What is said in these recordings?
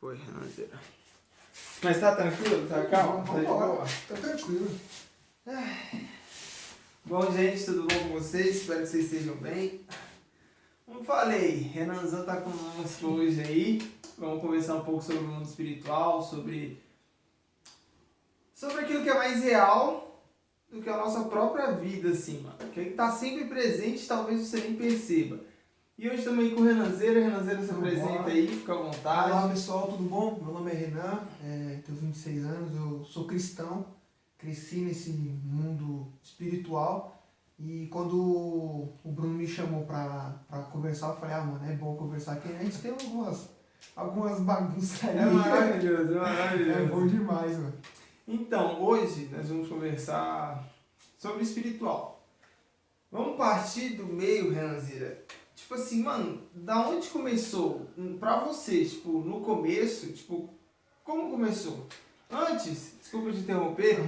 Foi, Renanzeira. Mas tá tranquilo? Tá calmo? Tá de boa? Tá tranquilo. Bom, gente, tudo bom com vocês? Espero que vocês estejam bem. Como falei, Renanzão tá conosco hoje aí. Vamos conversar um pouco sobre o mundo espiritual, sobre aquilo que é mais real do que a nossa própria vida, assim, mano. Que tá sempre presente, talvez você nem perceba. E hoje estamos aí com o Renanzeira. Renanzeira, se apresenta aí, fica à vontade. Olá pessoal, tudo bom? Meu nome é Renan, tenho 26 anos, eu sou cristão, cresci nesse mundo espiritual e quando o Bruno me chamou pra conversar, eu falei, mano, é bom conversar aqui. A gente tem algumas bagunças aí. É maravilhoso, é maravilhoso. É bom demais, mano. Então, hoje nós vamos conversar sobre espiritual. Vamos partir do meio, Renanzeira. Tipo assim, mano, da onde começou? Pra você, tipo, no começo, tipo, como começou? Antes, desculpa te interromper,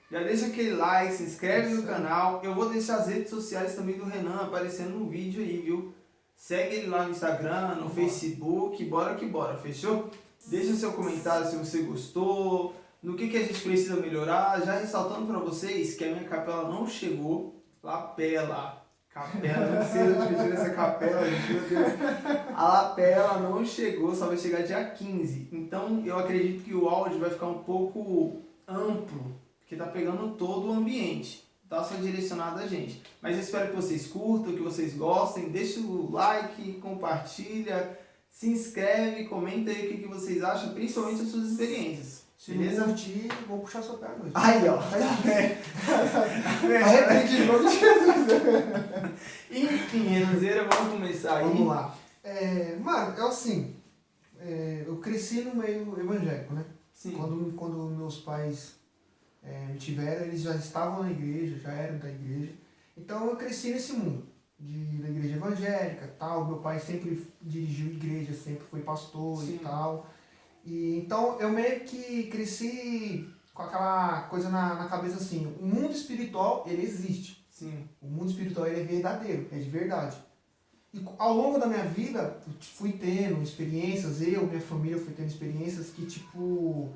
já deixa aquele like, se inscreve no canal. Eu vou deixar as redes sociais também do Renan aparecendo no vídeo aí, viu? Segue ele lá no Instagram, no Facebook, bora que bora, fechou? Deixa seu comentário se você gostou, no que a gente precisa melhorar. Já ressaltando pra vocês que a minha capela não chegou, lapela. Capela, não sei onde que tira essa capela, gente, meu Deus. A lapela não chegou, só vai chegar dia 15. Então eu acredito que o áudio vai ficar um pouco amplo, porque tá pegando todo o ambiente. Tá só direcionado a gente. Mas eu espero que vocês curtam, que vocês gostem. Deixa o like, compartilha, se inscreve, comenta aí o que vocês acham, principalmente as suas experiências. Se Beleza? não curtir, vou puxar sua perna hoje. Aí, ó. Arrependi, nome de Jesus. Enfim, Renanzeira, vamos começar aí. Vamos lá. Mano, é assim, eu cresci no meio evangélico, né? Sim. Quando meus pais me tiveram, eles já estavam na igreja, já eram da igreja. Então eu cresci nesse mundo da igreja evangélica, tal. Meu pai sempre dirigiu igreja, sempre foi pastor. Sim. E tal. E então eu meio que cresci com aquela coisa na cabeça assim, o mundo espiritual, ele existe. Sim. O mundo espiritual, ele é verdadeiro, é de verdade. E ao longo da minha vida, eu fui tendo experiências, minha família, fui tendo experiências que, tipo,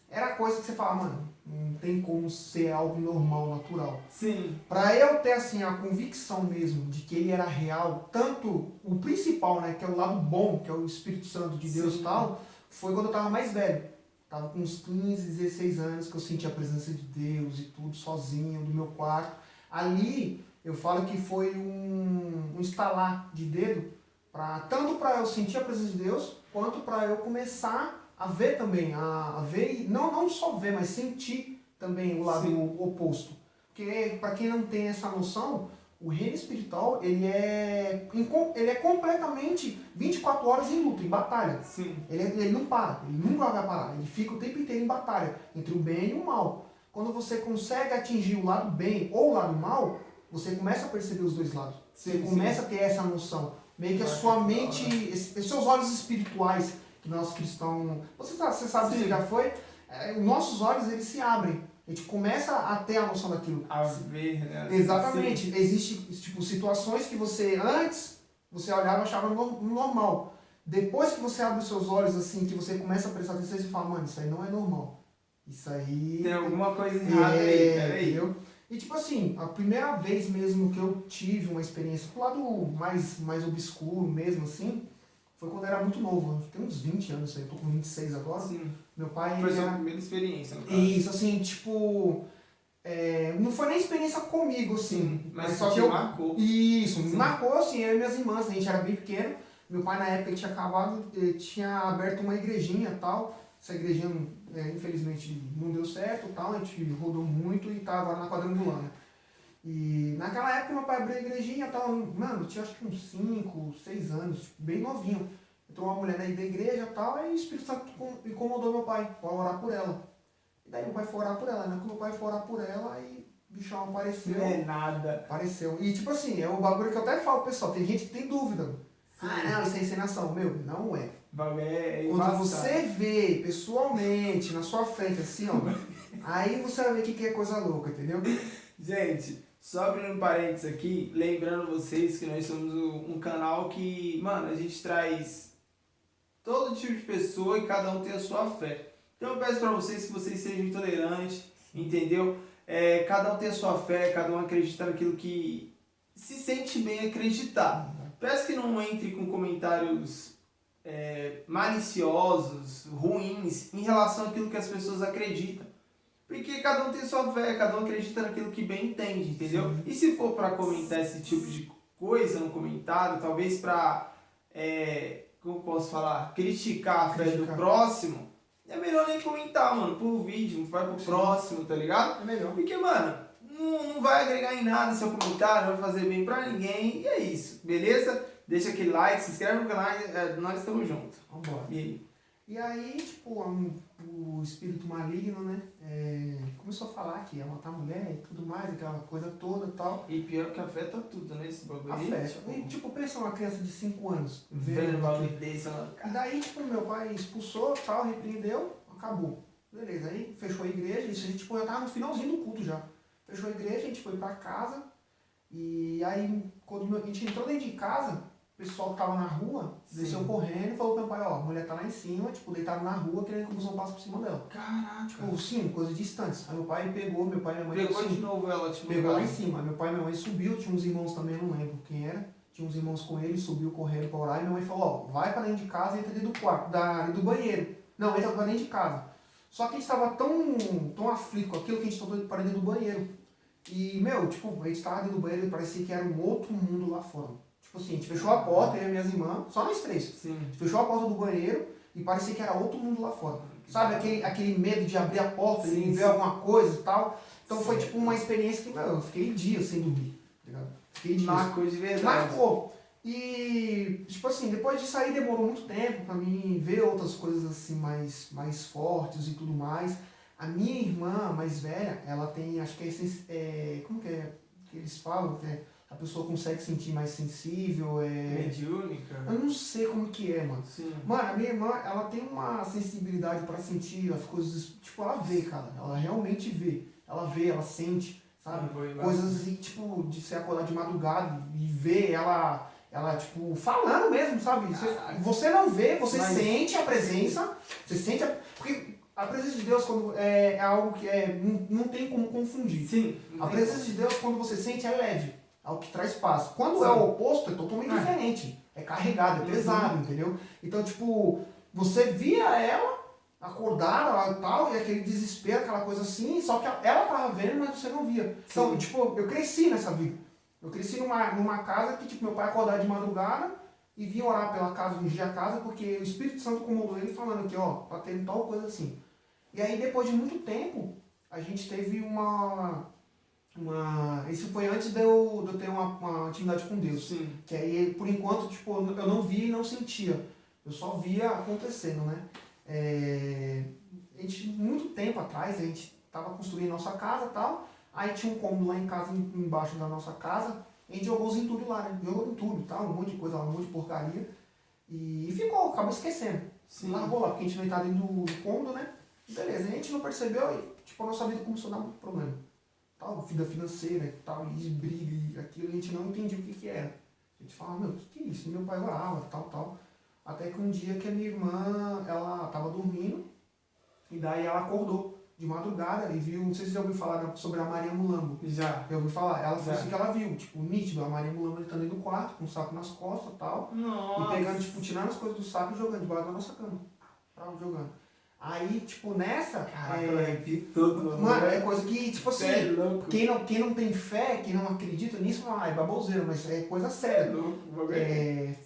era coisa que você fala, mano, não tem como ser algo normal, natural. Sim. Pra eu ter, assim, a convicção mesmo de que ele era real, tanto o principal, né, que é o lado bom, que é o Espírito Santo de Deus e tal, foi quando eu tava mais velho. Tava com uns 15, 16 anos que eu senti a presença de Deus e tudo, sozinho, no meu quarto. Ali, eu falo que foi um estalar de dedo, tanto para eu sentir a presença de Deus, quanto para eu começar a ver também, a ver, não só ver, mas sentir também o lado oposto. Porque, para quem não tem essa noção, o reino espiritual, ele é completamente 24 horas em luta, em batalha. Sim. Ele não para, ele nunca vai parar, ele fica o tempo inteiro em batalha, entre o bem e o mal. Quando você consegue atingir o lado bem ou o lado mal, você começa a perceber os dois lados. Você começa a ter essa noção. Meio que a sua mente, os seus olhos espirituais, que nós cristãos... Você sabe que você já foi, os nossos olhos, eles se abrem. A gente começa a ter a noção daquilo. A ver, né? Exatamente. Existem, tipo, situações que você, antes, você olhava e achava normal. Depois que você abre os seus olhos, assim, que você começa a prestar atenção, você fala, mano, isso aí não é normal. Isso aí... Tem alguma coisa errada aí, peraí. Entendeu? E tipo assim, a primeira vez mesmo que eu tive uma experiência pro lado mais obscuro mesmo, assim, foi quando eu era muito novo. Tem uns 20 anos aí, eu tô com 26 agora. Sim. Meu pai... Foi a sua primeira experiência, no caso. Isso, assim, tipo... não foi nem experiência comigo, assim. Mas só que marcou. Isso, me marcou, assim, eu e minhas irmãs, a gente era bem pequeno. Meu pai, na época, ele tinha aberto uma igrejinha e tal. Essa igrejinha, infelizmente, não deu certo e tal. A gente rodou muito e tá agora na quadrangular, né? E naquela época, meu pai abriu a igrejinha e tal. Mano, eu tinha acho que uns 5, 6 anos, bem novinho. Entrou uma mulher da igreja e tal, aí o Espírito Santo incomodou meu pai para orar por ela. E daí meu pai foi orar por ela, né? Quando meu pai foi orar por ela, aí o bichão apareceu. Não é nada. Apareceu. E tipo assim, é um bagulho que eu até falo pro pessoal, tem gente que tem dúvida. Não, isso é encenação. Meu, não é. Quando você vê pessoalmente, na sua frente, assim, ó, aí você vai ver que é coisa louca, entendeu? Gente, só abrindo parênteses aqui, lembrando vocês que nós somos um canal que, mano, a gente traz todo tipo de pessoa e cada um tem a sua fé. Então eu peço para vocês que vocês sejam tolerantes, entendeu? Cada um tem a sua fé, cada um acredita naquilo que se sente bem acreditar. Peço que não entre com comentários maliciosos, ruins, em relação àquilo que as pessoas acreditam. Porque cada um tem sua fé, cada um acredita naquilo que bem entende, entendeu? Sim. E se for para comentar esse tipo de coisa no comentário, talvez para, como posso falar, criticar a fé do próximo, é melhor nem comentar, mano, pro vídeo, vai pro próximo, tá ligado? É melhor. Porque, mano, não vai agregar em nada seu comentário, não vai fazer bem pra ninguém, e é isso, beleza? Deixa aquele like, se inscreve no canal, nós estamos juntos. Vambora. E aí, tipo, o espírito maligno, né, começou a falar que ia matar a mulher e tudo mais, aquela coisa toda e tal. E pior que afeta tudo, né, esse bagulho. Afeta. E, tipo, pensa uma criança de 5 anos. Vendo um bagulho desse, e daí, tipo, meu pai expulsou, tal, repreendeu, acabou. Beleza, aí fechou a igreja, isso a gente, tipo, já tava no finalzinho do culto já. Fechou a igreja, a gente foi pra casa, e aí, quando a gente entrou dentro de casa, o pessoal que tava na rua, desceu correndo e falou pro meu pai, ó, a mulher tá lá em cima, tipo, deitado na rua, querendo que o busão passe por cima dela. Caraca. Tipo, sim, coisas distantes. Aí meu pai pegou, meu pai e minha mãe... Pegou de novo ela, tipo... Pegou lá em cima. Aí meu pai e minha mãe subiu, tinha uns irmãos também, não lembro quem era. Tinha uns irmãos com ele, subiu correndo pra orar, e minha mãe falou, ó, vai pra dentro de casa e entra dentro do quarto, do banheiro. Não, entra pra dentro de casa. Só que a gente tava tão aflito com aquilo que a gente tava para dentro do banheiro. E, meu, tipo, a gente tava dentro do banheiro e parecia que era um outro mundo lá fora. Tipo assim, a gente fechou a porta, eu e minhas irmãs, só nós 3. Sim. A gente fechou a porta do banheiro e parecia que era outro mundo lá fora. Sabe, aquele medo de abrir a porta e ver alguma coisa e tal. Então foi tipo uma experiência que, meu, eu fiquei dias sem dormir, tá ligado? Fiquei dias. Marcou de verdade. Marcou. E, tipo assim, depois disso aí demorou muito tempo pra mim ver outras coisas assim mais fortes e tudo mais. A minha irmã mais velha, ela tem, acho que como que é que eles falam? Que a pessoa consegue sentir mais sensível, mediúnica? Eu não sei como que é, mano. Sim. Mano, a minha irmã, ela tem uma sensibilidade pra sentir as coisas, tipo, ela vê, cara. Ela realmente vê. Ela vê, ela sente, sabe? Coisas assim, tipo, de se acordar de madrugada e ver ela tipo, falando mesmo, sabe? Você não vê, você sente a presença, você sente porque a presença de Deus quando é algo que não tem como confundir. Sim. A presença de Deus, quando você sente, é leve, é o que traz paz. Quando é o oposto, é totalmente diferente. É carregado, é pesado, entendeu? Então, tipo, você via ela acordada e tal, e aquele desespero, aquela coisa assim, só que ela tava vendo, mas você não via. Então, tipo, eu cresci nessa vida. Eu cresci numa casa que, tipo, meu pai acordava de madrugada e vinha orar pela casa, ungir a casa, porque o Espírito Santo incomodou ele falando que, ó, tá tendo tal coisa assim. E aí, depois de muito tempo, a gente teve isso foi antes de eu ter uma intimidade com Deus. Sim. Que aí, por enquanto, tipo, eu não via e não sentia. Eu só via acontecendo, né? Muito tempo atrás, a gente tava construindo nossa casa e tal. Aí tinha um cômodo lá em casa, embaixo da nossa casa. A gente jogou os entulhos lá, né? Jogou entulho e tal, um monte de coisa lá, um monte de porcaria. E acabou esquecendo. Sim. Largou lá, porque a gente não está dentro do cômodo, né? Beleza, a gente não percebeu e, tipo, a nossa vida começou a dar muito problema. Tal, vida financeira e tal, e briga e aquilo, a gente não entendia o que era. A gente falava, meu, o que é isso? Meu pai orava, tal. Até que um dia que a minha irmã, ela tava dormindo, e daí ela acordou de madrugada e viu, não sei se você já ouviu falar sobre a Maria Mulambo. Já. Eu ouvi falar, ela falou assim que ela viu, tipo, nítido, a Maria Mulambo entrando dentro do quarto, com um saco nas costas e tal. Nossa. E pegando, tipo, tirando as coisas do saco e jogando debaixo da nossa cama. Jogando. Aí, tipo, nessa... Caraca, eu arrepio todo, mano, é coisa que, tipo assim, louco. Quem não tem fé, quem não acredita nisso, fala, é baboseiro, mas é coisa séria. Louco,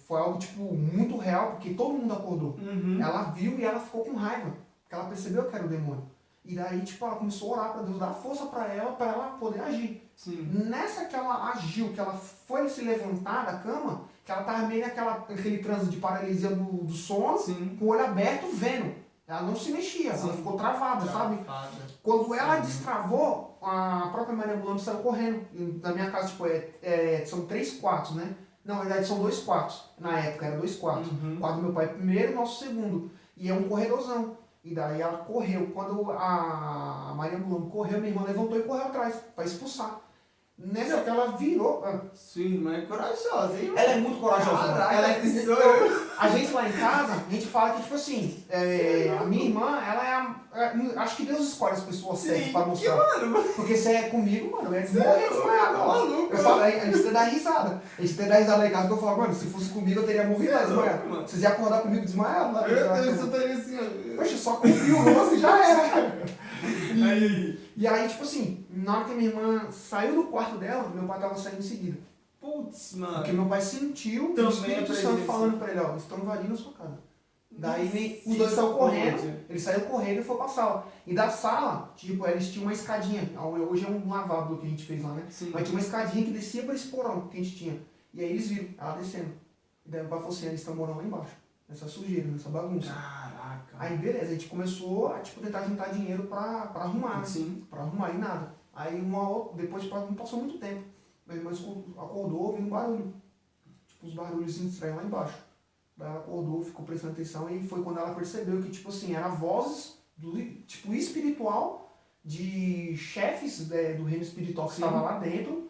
foi algo, tipo, muito real, porque todo mundo acordou. Uhum. Ela viu e ela ficou com raiva, porque ela percebeu que era o demônio. E daí, tipo, ela começou a orar pra Deus, dar força pra ela poder agir. Sim. Nessa que ela agiu, que ela foi se levantar da cama, que ela tava meio naquele transe de paralisia do sono, com o olho aberto, vendo. Ela não se mexia, ela ficou travada, sabe? Quando ela destravou, a própria Maria Mulambo saiu correndo. Na minha casa, tipo, são 3 quartos, né? Não, na verdade são 2 quartos. Na época era 2 quartos. O quarto do meu pai primeiro e o nosso segundo. E é um corredorzão. E daí ela correu. Quando a Maria Mulambo correu, minha irmã levantou e correu atrás, para expulsar. Nessa que ela virou. Sua irmã é corajosa, hein? Ela é muito corajosa. Caraca, Ela que sonho. a gente lá em casa, a gente fala que, tipo assim, a minha irmã, ela é acho que Deus escolhe as pessoas certas pra mostrar. mano. Porque se é comigo, mano, é Sério? desmaiado. Tá maluco, Eu falo, a gente tem que dar risada. A gente tem que dar risada lá em casa, que eu falo, mano, se fosse comigo eu teria morrido lá Sério, desmaiado. mano? Vocês iam acordar comigo desmaiado lá. Eu só estaria assim, ó. Poxa, só confio o rosto e já era. Aí. E aí, tipo assim, na hora que a minha irmã saiu do quarto dela, meu pai tava saindo em seguida. Putz, mano. Porque meu pai sentiu Também o Espírito a Santo presença. falando pra ele, ó, estão invadindo a sua casa. Daí os dois Nossa, saíram correndo, pode. ele saiu correndo e foi pra sala. E da sala, tipo, eles tinham uma escadinha. Hoje é um lavabo que a gente fez lá, né? Sim. Mas tinha uma escadinha que descia pra esse porão que a gente tinha. E aí eles viram ela descendo. E daí meu pai falou assim, eles estão morando lá embaixo. Nessa sujeira, nessa bagunça. Caraca. Aí beleza, a gente começou a tipo, tentar juntar dinheiro pra arrumar, né? Sim. Pra arrumar e nada. Aí depois não passou muito tempo. Meu irmão acordou ouvindo um barulho. Tipo, os barulhos estranhos lá embaixo. Daí ela acordou, ficou prestando atenção e foi quando ela percebeu que, tipo assim, eram vozes do tipo espiritual de chefes do reino espiritual que Sim. estavam lá dentro.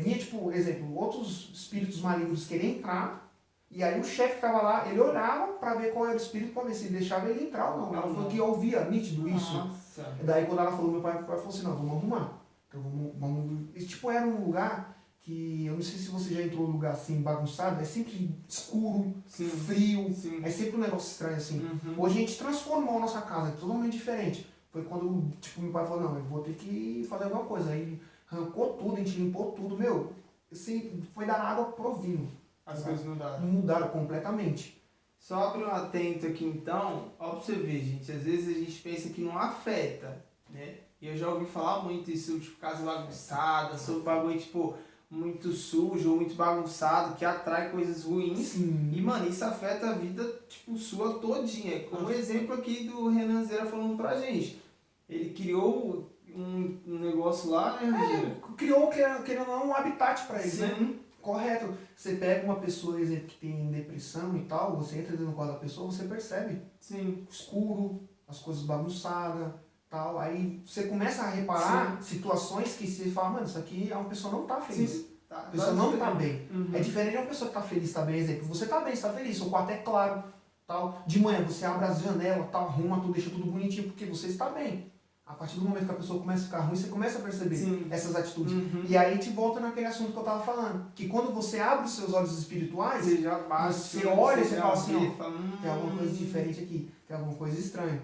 Vinha, tipo, exemplo, outros espíritos malignos queriam entrar. E aí o chefe que estava lá, ele olhava pra ver qual era o espírito, pra ver se ele deixava ele entrar ou não. Ela falou que ouvia nítido isso. Nossa. Daí quando ela falou, meu pai falou assim, não, vamos arrumar. Então vamos. E, tipo, era um lugar que, eu não sei se você já entrou num lugar assim, bagunçado, é sempre escuro, Sim. frio, Sim. é sempre um negócio estranho assim. Uhum. Hoje a gente transformou a nossa casa, é totalmente diferente. Foi quando, tipo, meu pai falou, não, eu vou ter que fazer alguma coisa. Aí arrancou tudo, a gente limpou tudo, meu, assim, foi da água pro vinho. As coisas mudaram. Mudaram completamente. Só abre um atento aqui então, ó pra você ver, gente, às vezes a gente pensa que não afeta, né? E eu já ouvi falar muito isso, tipo, casa bagunçada, sobre bagulho, tipo, muito sujo ou muito bagunçado, que atrai coisas ruins. Sim. E, mano, isso afeta a vida, tipo, sua todinha. Como o exemplo aqui do Renan Zera falando pra gente. Ele criou um negócio lá, né, Renan? Criou, querendo ou não, um habitat pra eles, né? Sim. Correto. Você pega uma pessoa, exemplo, que tem depressão e tal, você entra dentro do quarto da pessoa, você percebe Sim. escuro, as coisas bagunçadas, tal. Aí você começa a reparar situações que você fala, mano, isso aqui é uma pessoa não tá feliz. Sim. Tá. A pessoa não tá bem. Uhum. É diferente de uma pessoa que tá feliz, tá bem, exemplo. Você tá bem, você tá feliz, seu quarto é claro, tal. De manhã você abre as janelas, tal, arruma tudo, deixa tudo bonitinho, porque você está bem. A partir do momento que a pessoa começa a ficar ruim, você começa a perceber Sim. essas atitudes. Uhum. E aí te volta naquele assunto que eu tava falando. Que quando você abre os seus olhos espirituais, Você já bate, você olha e você já fala assim, vê, ó, fala, tem alguma coisa diferente aqui, tem alguma coisa estranha.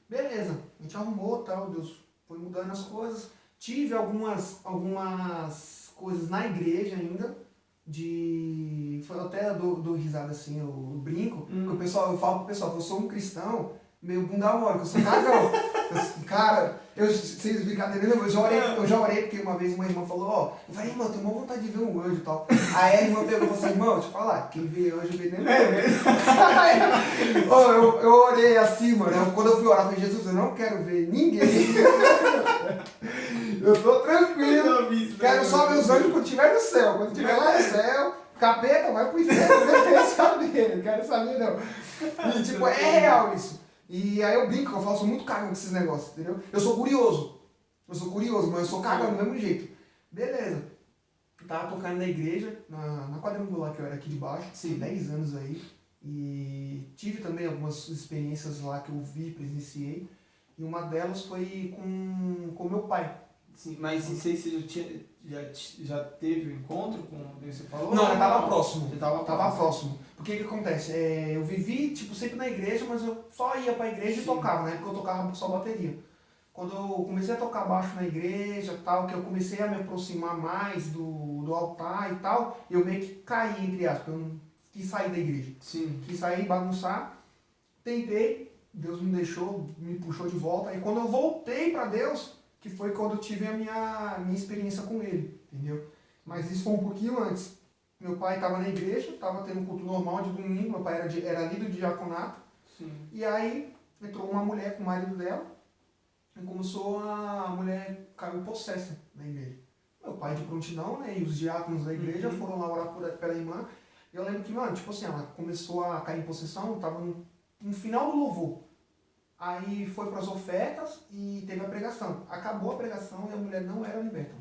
Beleza, a gente arrumou, tal, Deus foi mudando as coisas. Tive algumas coisas na igreja ainda, foi até dou risada assim, eu brinco, que o pessoal, eu falo pro pessoal que eu sou um cristão meio bunda mole, que eu sou cagão. Cara, vocês brincadeiras, eu já orei porque uma vez uma irmã falou, ó, eu falei, irmã, eu tenho uma vontade de ver um anjo e tal. Aí a irmã pegou e falou assim, irmão, deixa eu falar, quem vê anjo vê nem Ó, eu orei assim, mano, quando eu fui orar, eu falei, Jesus, eu não quero ver ninguém. Eu tô tranquilo, quero só ver os anjos quando estiver no céu, quando estiver lá no céu, capeta, vai pro inferno, eu quero saber, não quero saber não. E tipo, é real isso. E aí eu brinco, eu falo, sou muito cagão com esses negócios, entendeu? Eu sou curioso, mas eu sou cagão do mesmo jeito. Beleza. Tava tocando na igreja, na quadrangular que eu era aqui de baixo, Sim. 10 anos aí. E tive também algumas experiências lá que eu vi, presenciei. E uma delas foi com meu pai. Sim, mas não sei se já teve um encontro com Deus, você falou? Não, eu tava próximo. Eu tava próximo. Porque o que acontece? Eu vivi, tipo, sempre na igreja, mas eu só ia pra igreja Sim. e tocava, né? Porque eu tocava só bateria. Quando eu comecei a tocar baixo na igreja tal, que eu comecei a me aproximar mais do altar e tal, eu meio que caí, entre aspas, eu não quis sair da igreja. Sim. Quis sair, bagunçar, tentei, Deus me deixou, me puxou de volta. E quando eu voltei pra Deus, que foi quando eu tive a minha experiência com Ele, entendeu? Mas isso foi um pouquinho antes. Meu pai estava na igreja, estava tendo um culto normal de domingo, meu pai era líder de diaconato. Sim. E aí entrou uma mulher com o marido dela, e a mulher caiu possessa na igreja. Meu pai de prontidão, né, e os diáconos da igreja foram lá orar pela irmã. E eu lembro que, mano, tipo assim, ela começou a cair em possessão, estava no final do louvor. Aí foi para as ofertas e teve a pregação. Acabou a pregação e a mulher não era liberta.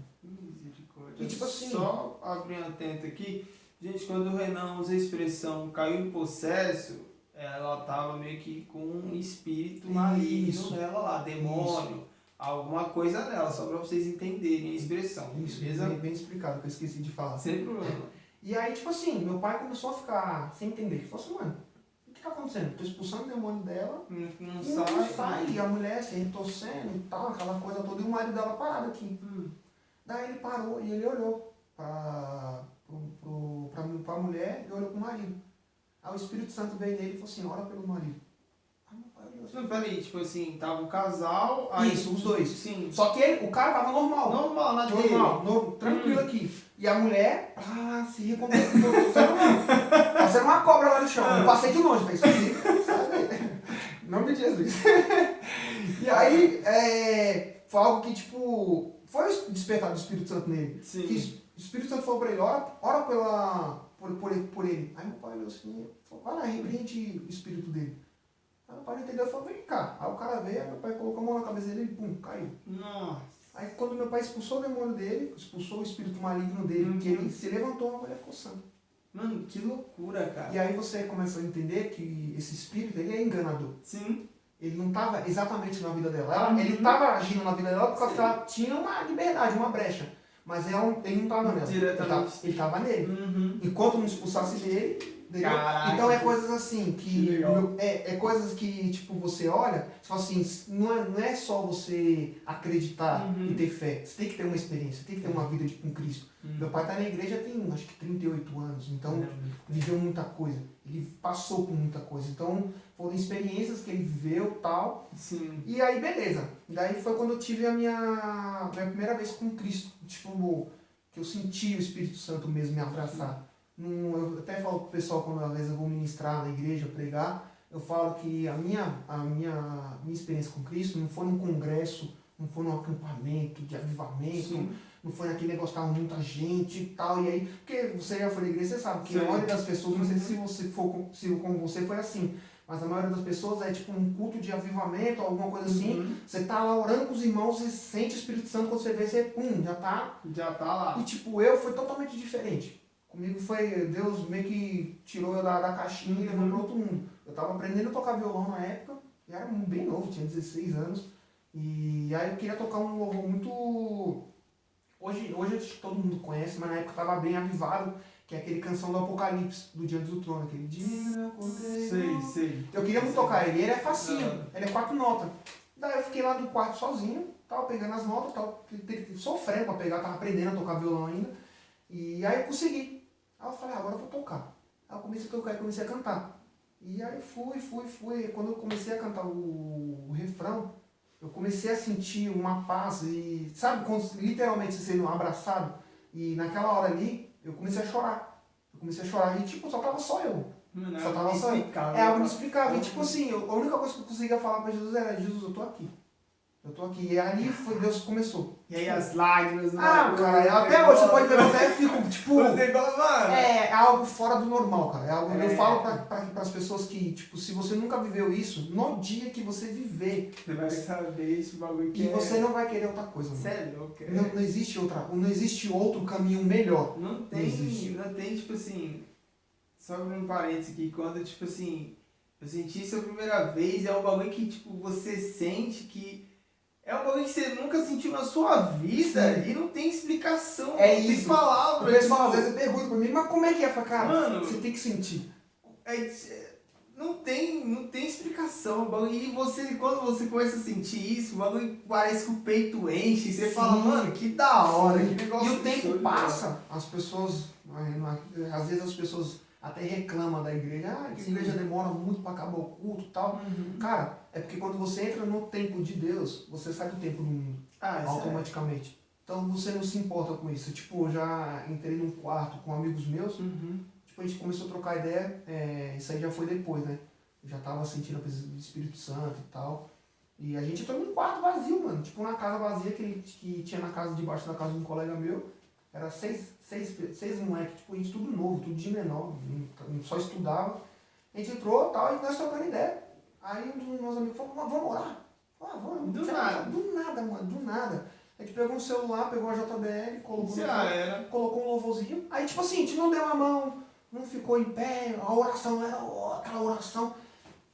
E tipo assim... Só abrindo atento aqui, gente, quando o Renan usa a expressão caiu em possesso, ela tava meio que com um espírito maligno Isso. nela lá, demônio, alguma coisa nela, só pra vocês entenderem a expressão, Isso, beleza? bem explicado, que eu esqueci de falar. Sem problema. E aí, tipo assim, meu pai começou a ficar sem entender. Ele falou assim, mano, o que tá acontecendo? Tô expulsando o demônio dela, Não e não sai. sai, e a mulher se retorcendo e tal, aquela coisa toda, e o marido dela parado aqui. Daí ele parou e ele olhou pra mulher e olhou pro marido. Aí o Espírito Santo veio nele e falou assim, ora pelo marido. Aí meu pai olhou assim. Não, peraí, tipo assim, tava o casal, aí... Isso, os dois. Sim. Só que o cara tava normal. Normal, na dele. Tranquilo aqui. E a mulher, se recompensou. Passando uma cobra lá no chão. Eu passei de longe, fez isso. Em nome de Jesus. E aí, foi algo que, tipo, foi o despertar do Espírito Santo nele. Sim. Que o Espírito Santo falou pra ele, ora por ele. Aí meu pai olhou assim, falou, vai lá, repreende o espírito dele. Aí meu pai não entendeu, falou, vem cá. Aí o cara veio, aí meu pai colocou a mão na cabeça dele e pum, caiu. Nossa. Aí quando meu pai expulsou o demônio dele, expulsou o espírito maligno dele, que ele se levantou, a mulher ficou sã. Mano, que loucura, cara. E aí você começa a entender que esse espírito, ele é enganador. Sim. Ele não estava exatamente na vida dela. Ele estava agindo na vida dela porque ela tinha uma liberdade, uma brecha. Mas ele não estava nela. Diretamente. Ele estava nele. Enquanto não expulsasse dele, entendeu? Caraca, então é coisas assim que legal. é coisas que tipo você olha, você fala assim, não é só você acreditar e ter fé. Você tem que ter uma experiência, tem que ter uma vida com Cristo. Meu pai está na igreja tem acho que 38 anos, então viveu muita coisa. Ele passou por muita coisa. Então foram experiências que ele viveu tal. Sim. E aí beleza. Daí foi quando eu tive a minha primeira vez com Cristo. Tipo, que eu senti o Espírito Santo mesmo me abraçar. Eu até falo pro pessoal quando às vezes eu vou ministrar na igreja, pregar, eu falo que a minha experiência com Cristo não foi num congresso, não foi num acampamento de avivamento, Sim. não foi naquele negócio que tava muita gente e tal, e aí, porque você já foi na igreja, você sabe que Sim. a maioria das pessoas, não sei se você for, se como você foi assim, mas a maioria das pessoas é tipo um culto de avivamento, alguma coisa assim, você tá lá orando com os irmãos e sente o Espírito Santo, quando você vê, você, já tá. Já tá lá. E tipo, foi totalmente diferente. Comigo foi, Deus meio que tirou eu da caixinha e levou para outro mundo. Eu tava aprendendo a tocar violão na época, e era bem novo, tinha 16 anos, e aí eu queria tocar um louvor muito... Hoje acho que todo mundo conhece, mas na época tava bem avivado, que é aquele canção do Apocalipse, do Diante do Trono, aquele Dia Cordeiro. Sei. Eu queria muito tocar ele é facinho, ele é 4 notas. Daí eu fiquei lá no quarto sozinho, tava pegando as notas, tava sofrendo pra pegar, tava aprendendo a tocar violão ainda. E aí eu consegui. Aí eu falei, agora eu vou tocar. Aí eu comecei a tocar e comecei a cantar. E aí fui. Quando eu comecei a cantar o refrão, eu comecei a sentir uma paz e... Sabe, quando literalmente você sendo abraçado? E naquela hora ali, eu comecei a chorar. E tipo, só tava só eu. Mano, Só tava só eu. É algo inexplicável. E tipo assim, a única coisa que eu conseguia falar pra Jesus era, Jesus, eu tô aqui. E ali foi Deus começou. E aí as lágrimas... Cara, até hoje você pode ver, eu fico, tipo... Você gosta, mano? É algo fora do normal, cara. É algo, eu falo para as pessoas que, tipo, se você nunca viveu isso, no dia que você viver... Você vai saber esse bagulho que E você não vai querer outra coisa, mano. Sério? Não existe outro caminho melhor. Não tem, tipo assim... Só um parênteses aqui, quando, tipo assim... Eu senti isso a primeira vez, é um bagulho que, tipo, você sente que... É um bagulho que você nunca sentiu na sua vida. Sim. E não tem explicação, não tem palavra. O pessoal às vezes pergunta pra mim, mas como é que é? Fala, cara, mano, você tem que sentir. Não tem explicação. E você, quando você começa a sentir isso, o bagulho parece que o peito enche. Você fala, mano, que da hora, que negócio. E o tempo passa, as pessoas, às vezes as pessoas até reclamam da igreja, que a igreja demora muito para acabar o culto e tal. Cara, é porque quando você entra no tempo de Deus, você sai do tempo do mundo, automaticamente. Então você não se importa com isso. Tipo, eu já entrei num quarto com amigos meus, tipo, a gente começou a trocar ideia, isso aí já foi depois, né? Eu já tava sentindo a presença do Espírito Santo e tal. E a gente entrou num quarto vazio, mano. Tipo, uma casa vazia que tinha na casa debaixo da casa de um colega meu. Era seis moleques, tipo, a gente tudo novo, tudo de menor, só estudava. A gente entrou e tal, e nós trocando ideia. Aí um dos meus amigos falou, vamos orar? Vamos. Do nada. Do nada, mano, do nada. A gente pegou um celular, pegou a JBL, colocou um louvorzinho. Aí, tipo assim, a gente não deu a mão, não ficou em pé, a oração era aquela oração.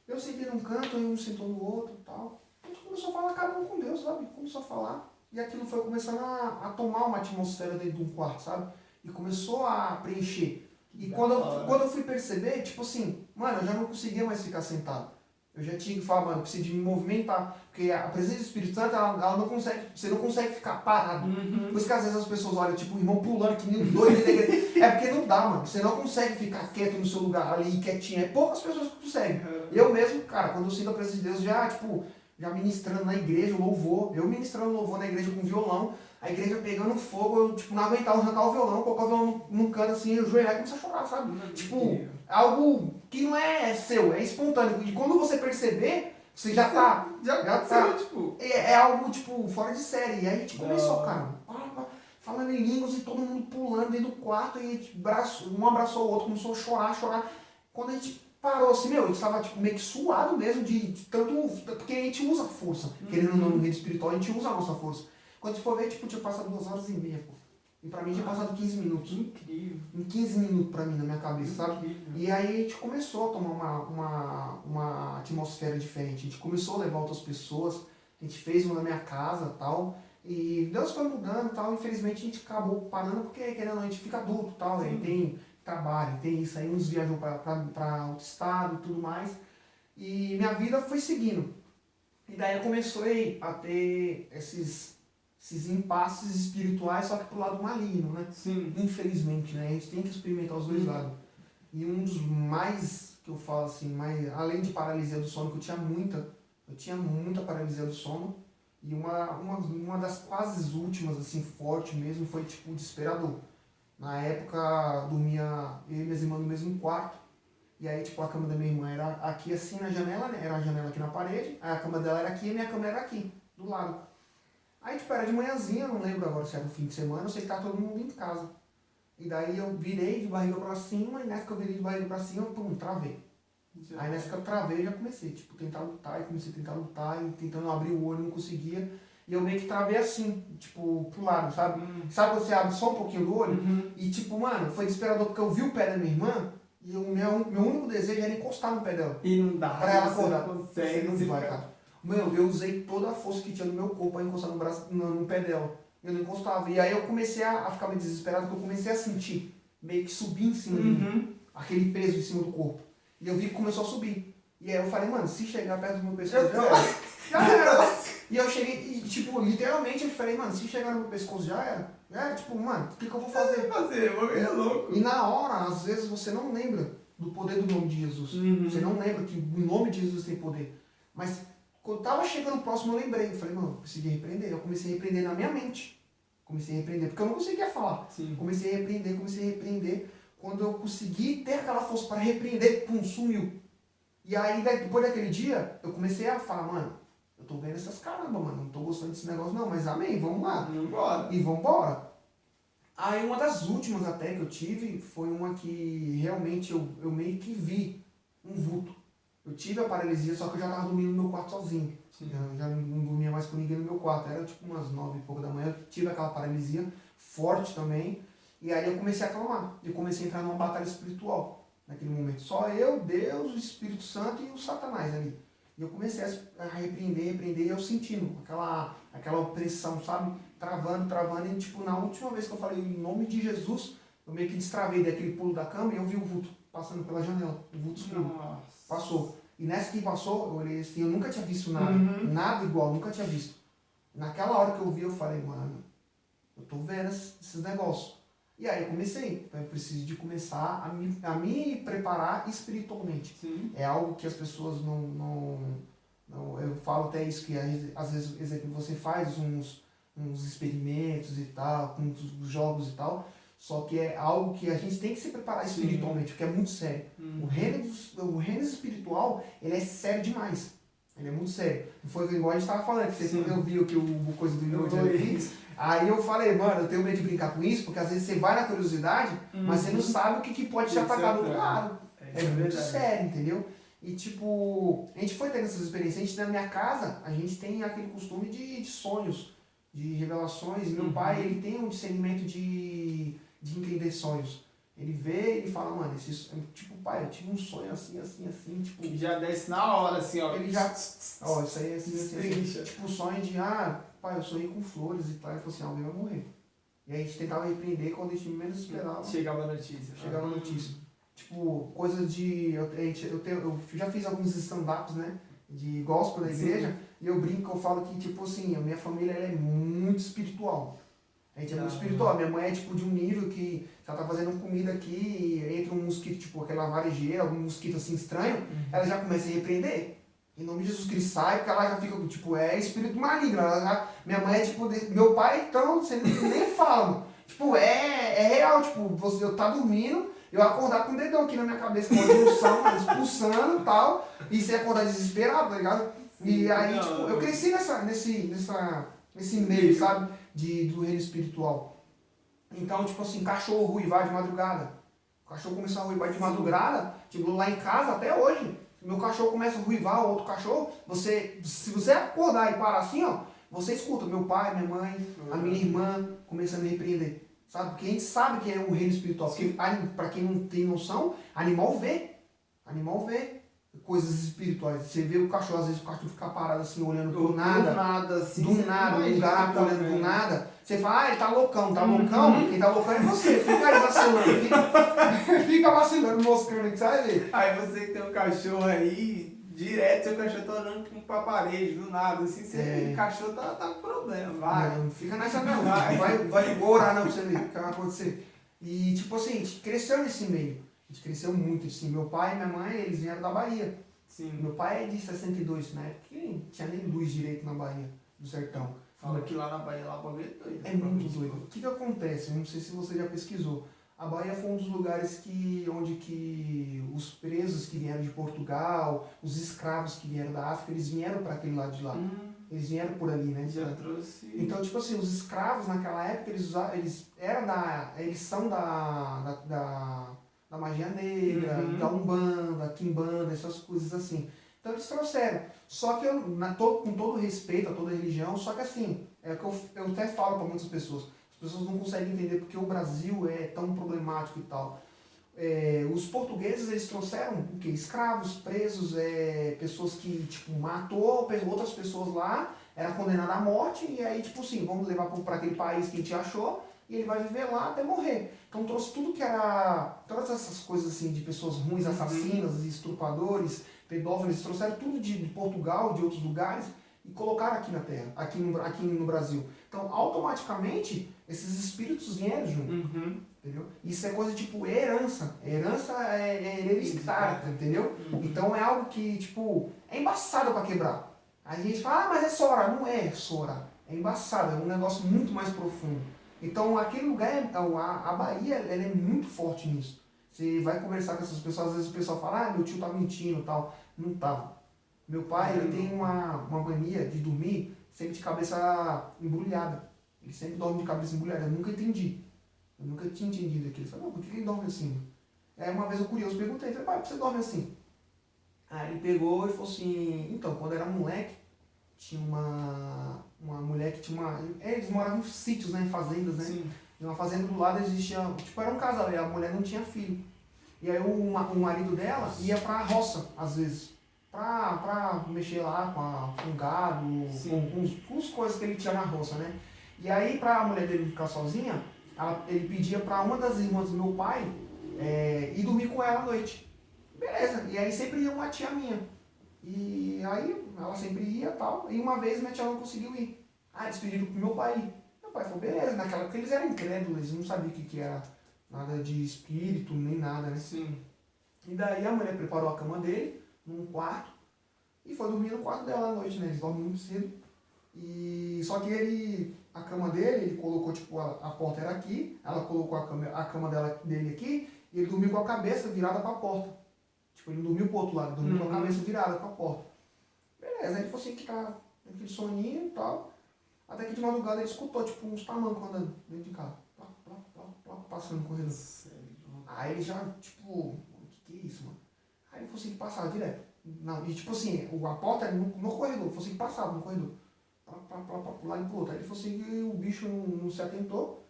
Eu sentei num canto, aí um sentou no outro e tal. A gente começou a falar cada um com Deus, sabe? Começou a falar. E aquilo foi começando a tomar uma atmosfera dentro de um quarto, sabe? E começou a preencher. E quando eu fui perceber, tipo assim, mano, eu já não conseguia mais ficar sentado. Eu já tinha que falar, mano, eu preciso de me movimentar. Porque a presença do Espírito Santo, ela não consegue, você não consegue ficar parado. Por isso que às vezes as pessoas olham, tipo, o irmão pulando que nem um doido. É porque não dá, mano. Você não consegue ficar quieto no seu lugar ali, quietinho. É poucas pessoas que conseguem. Eu mesmo, cara, quando eu sinto a presença de Deus, já, tipo, já ministrando na igreja, louvor. Eu ministrando louvor na igreja com violão. A igreja pegando fogo, eu, tipo, não aguentava arrancar o violão, colocar o violão num canto assim, eu joelhar e começar a chorar, sabe? Tipo, algo que não é seu, é espontâneo. E quando você perceber, você já tá. Já tá. Tipo. É algo, tipo, fora de série. E aí a gente começou, cara, falando em línguas e todo mundo pulando dentro do quarto, e um abraçou o outro, começou a chorar. Quando a gente parou assim, meu, a gente tava tipo, meio que suado mesmo de tanto. Porque a gente usa força. Querendo ou não, no reino espiritual, a gente usa a nossa força. Quando a gente for ver, tipo, tinha passado 2h30, pô. E pra mim tinha passado 15 minutos. Incrível. Em 15 minutos pra mim, na minha cabeça, sabe? Incrível. E aí a gente começou a tomar uma atmosfera diferente. A gente começou a levar outras pessoas. A gente fez uma na minha casa e tal. E Deus foi mudando e tal. Infelizmente a gente acabou parando porque, querendo ou não, a gente fica adulto e tal. Aí tem trabalho, tem isso. Aí uns viajam pra outro estado e tudo mais. E minha vida foi seguindo. E daí eu comecei a ter esses impasses espirituais, só que pro lado maligno, né? Sim. Infelizmente, né? A gente tem que experimentar os dois lados. E um dos mais, que eu falo assim, mais, além de paralisia do sono, que eu tinha muita paralisia do sono, e uma das quase últimas, assim, forte mesmo, foi tipo desesperador. Na época, dormia eu e minhas irmãs no mesmo quarto, e aí, tipo, a cama da minha irmã era aqui assim na janela, né? Era a janela aqui na parede, aí a cama dela era aqui e a minha cama era aqui, do lado. Aí, tipo, era de manhãzinha, não lembro agora se era no fim de semana, eu sei que tá todo mundo em casa. E daí eu virei de barriga pra cima, e nessa que eu virei de barriga pra cima, pum, travei. Aí nessa que eu travei, já comecei, tipo, tentar lutar, e comecei a tentar lutar, e tentando abrir o olho, não conseguia. E eu meio que travei assim, tipo, pro lado, sabe? Sabe quando você abre só um pouquinho do olho? E tipo, mano, foi desesperador porque eu vi o pé da minha irmã, e o meu único desejo era encostar no pé dela. E não dá. Pra ela acordar. Você não vai, cara. Meu, eu usei toda a força que tinha no meu corpo pra encostar no braço, no pé dela. Eu não encostava. E aí eu comecei a ficar meio desesperado, porque eu comecei a sentir meio que subir em cima de mim, aquele peso em cima do corpo. E eu vi que começou a subir. E aí eu falei, mano, se chegar perto do meu pescoço, já era. E eu cheguei, e, tipo, literalmente eu falei, mano, se chegar no meu pescoço já era. Já era, tipo, mano, o que eu vou fazer? É louco. E na hora, às vezes, você não lembra do poder do nome de Jesus. Você não lembra que o nome de Jesus tem poder. Mas quando tava chegando próximo, eu lembrei. Eu falei, mano, eu preciso repreender. Eu comecei a repreender na minha mente. Comecei a repreender, porque eu não conseguia falar. Comecei a repreender. Quando eu consegui ter aquela força para repreender, pum, sumiu. E aí, depois daquele dia, eu comecei a falar, mano, eu tô vendo essas caramba, mano, não tô gostando desse negócio não, mas amém, vamos lá. Vambora. E vambora. Aí uma das últimas até que eu tive, foi uma que realmente eu meio que vi um vulto. Eu tive a paralisia, só que eu já tava dormindo no meu quarto sozinho. Eu já não dormia mais com ninguém no meu quarto. Era tipo umas 9 e pouco da manhã, eu tive aquela paralisia, forte também. E aí eu comecei a acalmar. Eu comecei a entrar numa batalha espiritual naquele momento. Só eu, Deus, o Espírito Santo e o Satanás ali. E eu comecei a repreender, e eu sentindo aquela opressão, sabe? Travando. E tipo, na última vez que eu falei em nome de Jesus, eu meio que destravei daquele pulo da cama e eu vi o vulto passando pela janela. O vulto escuro. Passou. E nessa que passou, eu olhei assim, eu nunca tinha visto nada. Nada igual, nunca tinha visto. Naquela hora que eu vi, eu falei, mano, eu tô vendo esses negócios. E aí eu comecei. Eu preciso de começar a me preparar espiritualmente. É algo que as pessoas não eu falo até isso, que às vezes, exemplo, você faz uns experimentos e tal, com uns jogos e tal, só que é algo que a gente tem que se preparar espiritualmente, porque é muito sério. O reino espiritual, ele é sério demais. Ele é muito sério. Foi igual a gente estava falando, que você viu que o coisa do Netflix. Aí eu falei, mano, eu tenho medo de brincar com isso, porque às vezes você vai na curiosidade, mas você não sabe o que pode te atacar do outro lado. É muito sério, entendeu? E tipo, a gente foi tendo essas experiências. A gente, na minha casa, a gente tem aquele costume de sonhos. de revelações. Meu pai, ele tem um discernimento de entender sonhos. Ele vê, ele fala, mano, tipo, pai, eu tive um sonho assim, assim, assim, tipo... Já desce na hora, assim, ó. Ele já, ó, isso aí é assim, tipo, o sonho de, pai, eu sonhei com flores e tal. Ele falou assim, alguém vai morrer. E aí a gente tentava repreender quando a gente menos esperava. Chegava a notícia. Chegava a notícia. Tipo, coisas de... Eu já fiz alguns stand-ups, né? De gospel da igreja. E eu brinco, eu falo que, tipo assim, a minha família ela é muito espiritual. A gente é muito espiritual. Minha mãe é, tipo, de um nível que... Se ela tá fazendo comida aqui e entra um mosquito, tipo, aquela varejeira, algum mosquito assim estranho, ela já começa a repreender. Em nome de Jesus Cristo sai, porque ela já fica, tipo, é espírito maligno. Minha mãe é, tipo... Meu pai, então, você nem fala. Tipo, é real. Tipo, eu tá dormindo... Eu acordar com o dedão aqui na minha cabeça, com a junção, expulsando e tal, e você acordar desesperado, tá ligado? E aí, tipo, eu cresci nesse meio, sabe? Do reino espiritual. Então, tipo assim, cachorro ruivar de madrugada. O cachorro começou a ruivar de madrugada, tipo, lá em casa até hoje. Meu cachorro começa a ruivar, o outro cachorro, se você acordar e parar assim, ó, você escuta meu pai, minha mãe, a minha irmã começando a repreender. Sabe? Porque a gente sabe que é o reino espiritual. Porque, pra quem não tem noção, animal vê. Animal vê coisas espirituais. Você vê o cachorro, às vezes o cachorro fica parado assim, olhando do nada. Do nada, assim. Do nada, um gato olhando do nada. Você fala, ele tá loucão, tá loucão? Quem tá loucão é você. Fica aí vacilando. Fica vacilando, moscando, que sabe ver? Aí você que tem um cachorro aí, direto, seu cachorro tá olhando pra parede, do nada, assim, o cachorro tá com problema, vai. Não fica nessa não, vai orar não pra você ver o que vai acontecer. E tipo assim, a gente cresceu nesse meio, a gente cresceu muito, assim, meu pai e minha mãe, eles vieram da Bahia. Sim. Meu pai é de 62, né, porque não tinha nem luz direito na Bahia, do sertão. Fala que lá na Bahia, lá pra ver, doido. É muito doido. O que acontece? Eu não sei se você já pesquisou. A Bahia foi um dos lugares onde os presos que vieram de Portugal, os escravos que vieram da África, eles vieram para aquele lado de lá. Eles vieram por ali, né? Já trouxe. Então, tipo assim, os escravos naquela época, eles são da magia negra, da Umbanda, Quimbanda, essas coisas assim. Então eles trouxeram. Só que com todo respeito a toda religião, só que assim, é o que eu até falo para muitas pessoas. As pessoas não conseguem entender porque o Brasil é tão problemático e tal. Os portugueses, eles trouxeram o quê? Escravos, presos, pessoas que, tipo, matou outras pessoas lá, era condenado à morte, e aí, tipo assim, vamos levar para aquele país que a gente achou, e ele vai viver lá até morrer. Então trouxe tudo que era, todas essas coisas assim, de pessoas ruins, assassinas, estupradores, pedófilos, trouxeram tudo de Portugal, de outros lugares, e colocaram aqui na Terra, aqui no Brasil. Então, automaticamente, esses espíritos vieram junto. Entendeu? Isso é coisa tipo herança. Herança é hereditária, entendeu? Então é algo que, tipo, é embaçado para quebrar. A gente fala, mas é só orar. Não é só orar. É embaçado, é um negócio muito mais profundo. Então aquele lugar, a Bahia, ela é muito forte nisso. Você vai conversar com essas pessoas, às vezes o pessoal fala, meu tio tá mentindo e tal. Não tá. Meu pai, ele tem uma mania de dormir sempre de cabeça embrulhada. Ele sempre dorme de cabeça embrulhada. Eu nunca entendi. Eu nunca tinha entendido aquilo. Eu falei, por que ele dorme assim? Aí uma vez eu curioso perguntei, falei, pai, por que você dorme assim? Aí ele pegou e falou assim, então, quando eu era moleque, tinha uma mulher que tinha uma... Eles moravam em sítios, né, em fazendas, né? Sim. E uma fazenda do lado existia, tipo, era um casal, e a mulher não tinha filho. E aí o marido dela ia pra roça, às vezes, pra mexer lá com o gado, com as coisas que ele tinha na roça, né? E aí, pra mulher dele ficar sozinha, ele pedia para uma das irmãs do meu pai ir dormir com ela à noite. Beleza, e aí sempre ia uma tia minha. E aí ela sempre ia e tal. E uma vez minha tia não conseguiu ir. Eles pediram pro meu pai ir. Meu pai falou, beleza, naquela época eles eram incrédulos, eles não sabiam o que era nada de espírito, nem nada, né? Sim. E daí a mulher preparou a cama dele, num quarto, e foi dormir no quarto dela à noite, né? Eles dormem muito cedo. E só que a cama dele, ele colocou, tipo, a porta era aqui, ela colocou a cama dele aqui, e ele dormiu com a cabeça virada para a porta. Tipo, ele não dormiu pro outro lado, dormiu com a cabeça virada para a porta. Beleza, aí ele falou assim que tá aquele soninho e tal, até que de madrugada ele escutou, tipo, uns tamancos andando dentro de casa, passando no corredor. Aí ele já, tipo, o que é isso, mano? Aí ele falou assim que passava direto. Não, e tipo assim, a porta era no corredor, falou assim que passava no corredor. pro lado e pro outro. Aí ele falou assim que o bicho não se atentou,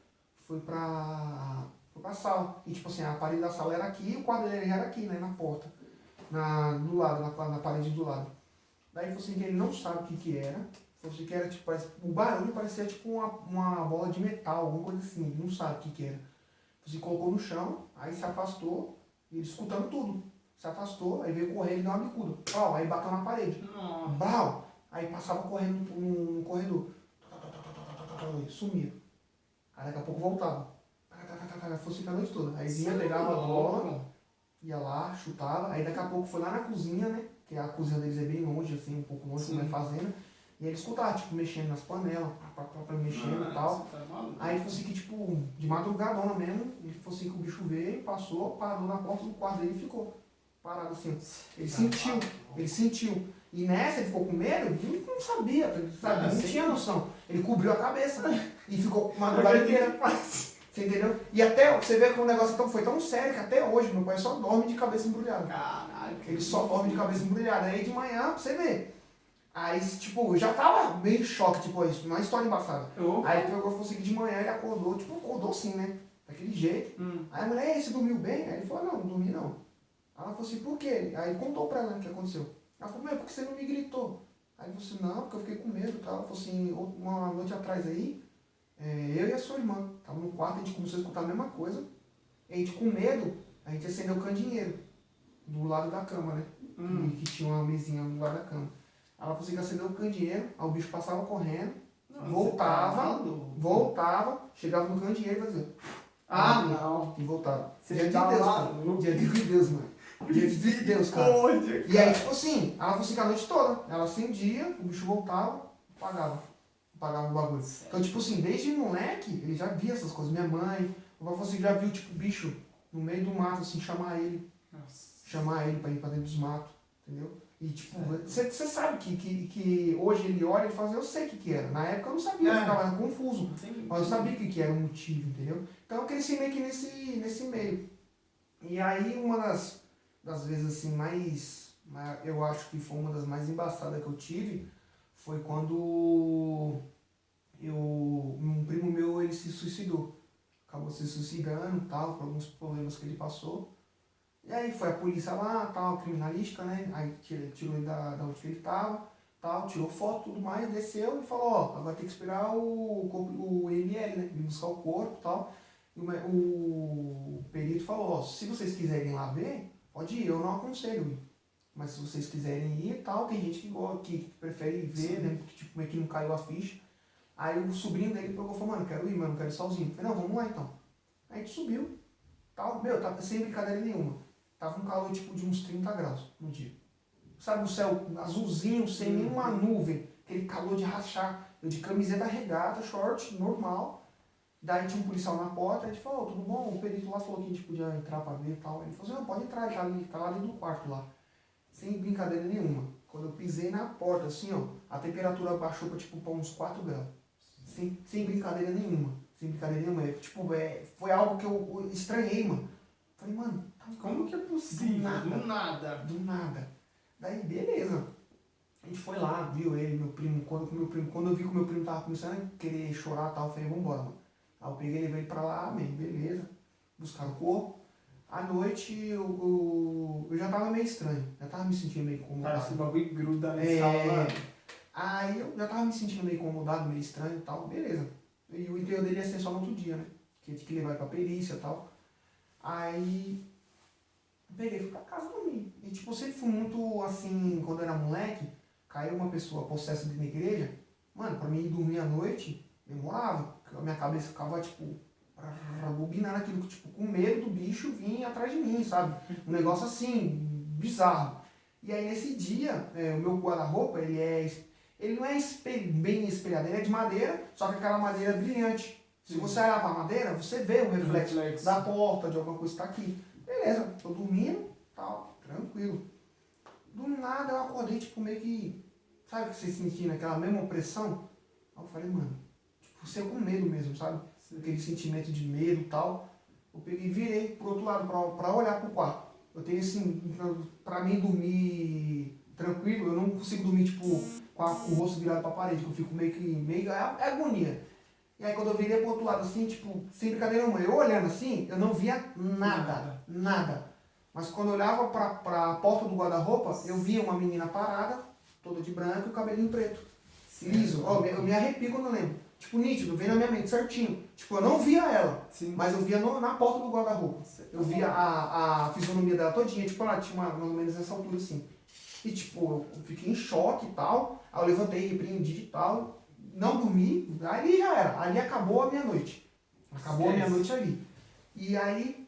foi pra sala. E tipo assim, a parede da sala era aqui e o quarto dele era aqui, né, na porta. Do lado, na parede do lado. Daí ele falou assim que ele não sabe o que era. Falou assim que era tipo, o barulho parecia tipo uma bola de metal, alguma coisa assim, ele não sabe o que era. Você colocou no chão, aí se afastou, e ele escutando tudo. Se afastou, aí veio correndo e deu uma bicuda. Pau, aí bateu na parede. Brau! Aí passava correndo no corredor. Sumia. Aí daqui a pouco voltava. Fosse a noite toda. Aí vinha, pegava a bola, ia lá, chutava. Aí daqui a pouco foi lá na cozinha, né? Que a cozinha deles é bem longe, assim, um pouco longe, como é fazenda. E aí ele escutava, tipo, mexendo nas panelas, mexendo e tal. Aí ele falou assim que, tipo, de madrugadona mesmo, ele falou assim que o bicho veio, passou, parou na porta do quarto dele e ficou parado assim. Ele sentiu. E nessa ele ficou com medo, ele não sabia, sabe? Não tinha noção. Ele cobriu a cabeça e ficou madrugada inteira. Você entendeu? E até, você vê que o negócio foi tão sério que até hoje meu pai só dorme de cabeça embrulhada. Caralho. Ele só dorme de cabeça embrulhada. Aí de manhã, pra você ver. Aí, tipo, já tava meio em choque, tipo, isso, uma história embaçada. Aí ele pegou e falou assim que de manhã ele acordou, tipo, acordou assim, né? Daquele jeito. Aí a mulher, você dormiu bem? Aí ele falou, não dormi não. Ela falou assim, por quê? Aí ele contou pra ela o que aconteceu. Ela falou, por que você não me gritou? Aí ele falou assim, não, porque eu fiquei com medo e tal. Ela falou assim, uma noite atrás aí, eu e a sua irmã, tava no quarto, a gente começou a escutar a mesma coisa. E a gente com medo, a gente acendeu o candeeiro do lado da cama, né? Que tinha uma mesinha do lado da cama. Ela falou assim que acendeu o candeeiro, aí o bicho passava correndo, voltava, chegava no candeeiro e fazia. Não. E voltava. Dia de Deus, cara. Dia de Deus, mano. Dia de Deus, cara. E aí, tipo assim, ela falou assim que a noite toda, ela acendia, o bicho voltava, apagava o bagulho. Então, tipo assim, desde moleque, ele já via essas coisas. Minha mãe, o avô assim, já viu, tipo, bicho no meio do mato, assim, chamar ele pra ir pra dentro dos matos, entendeu? E tipo, você sabe que hoje ele olha e fala assim, eu sei o que era. Na época eu não sabia, eu ficava confuso. Mas eu sabia o que era o motivo, entendeu? Então eu cresci meio que nesse meio. E aí uma das vezes assim eu acho que foi uma das mais embaçadas que eu tive, foi quando um primo meu, ele se suicidou. Acabou se suicidando e tal, por alguns problemas que ele passou. E aí foi a polícia lá, tal, criminalística, né? Aí tirou ele da onde que ele tava, tal, tirou foto e tudo mais, desceu e falou, ó, agora tem que esperar o IML, né? Ir buscar o corpo e tal. E o perito falou, ó, se vocês quiserem ir lá ver, pode ir, eu não aconselho ir. Mas se vocês quiserem ir e tal, tem gente que prefere ver, né? Porque tipo, meio que não caiu a ficha. Aí o sobrinho dele pegou e falou, mano, quero ir, mas não quero ir sozinho. Eu falei, não, vamos lá então. Aí a gente subiu, tal, tava sem brincadeira nenhuma. Tava um calor tipo de uns 30 graus no dia. Sabe o céu azulzinho, sem nenhuma nuvem, aquele calor de rachar. Eu de camiseta regata, short, normal. Daí tinha um policial na porta, a gente falou, tudo bom? O perito lá falou que a gente podia entrar pra ver e tal. Ele falou assim, não, pode entrar, ele tá lá dentro do quarto lá. Sem brincadeira nenhuma. Quando eu pisei na porta, assim, ó, a temperatura baixou pra tipo pra uns 4 graus. Sem brincadeira nenhuma. Sem brincadeira nenhuma. Foi algo que eu estranhei, mano. Falei, mano, como que é possível? Do nada. Daí, beleza. A gente foi lá, viu ele, meu primo. Quando eu vi que o meu primo tava começando a querer chorar e tal, eu falei, vambora, mano. Aí eu peguei, levei ele pra lá, beleza. Buscaram o corpo. À noite eu já tava meio estranho. Já tava me sentindo meio incomodado. Parece que o bagulho gruda nessa sala. Aí eu já tava me sentindo meio incomodado, meio estranho e tal, beleza. E o enterro dele ia ser só no outro dia, né? Que tinha que levar ele pra perícia e tal. Aí peguei e fui pra casa dormir. E tipo, eu sempre fui muito assim, quando eu era moleque, caiu uma pessoa possessa dentro da igreja, mano, pra mim ir dormir à noite, demorava. A minha cabeça ficava tipo, bobinando aquilo, tipo, com medo do bicho vir atrás de mim, sabe? Um negócio assim, bizarro. E aí nesse dia, o meu guarda-roupa, ele não é bem espelhado, ele é de madeira, só que aquela madeira brilhante. Se você olhar pra madeira, você vê o reflexo da porta, de alguma coisa que tá aqui. Beleza, tô dormindo, tal, tranquilo. Do nada eu acordei, tipo, meio que, sabe que você sentindo aquela mesma opressão? Aí eu falei, mano, tipo, você com medo mesmo, sabe? Aquele sentimento de medo e tal. Eu peguei e virei pro outro lado, pra olhar pro quarto. Eu tenho assim, pra mim dormir tranquilo, eu não consigo dormir, tipo, com o rosto virado pra parede, que eu fico é agonia. E aí quando eu virei pro outro lado assim, tipo, sem brincadeira nenhuma, eu olhando assim, eu não via nada. Mas quando eu olhava pra porta do guarda-roupa, eu via uma menina parada, toda de branco e o cabelinho preto. Liso. Ó, eu me arrepio quando eu lembro. Tipo, nítido, vem na minha mente certinho. Tipo, eu não via ela, mas eu via na porta do guarda-roupa. Eu via a fisionomia dela todinha, tipo, ela tinha mais ou menos essa altura assim. E tipo, eu fiquei em choque e tal. Aí eu levantei, repreendi e tal. Não dormi, ali já era. Ali acabou a minha noite. Acabou a minha noite ali. E aí,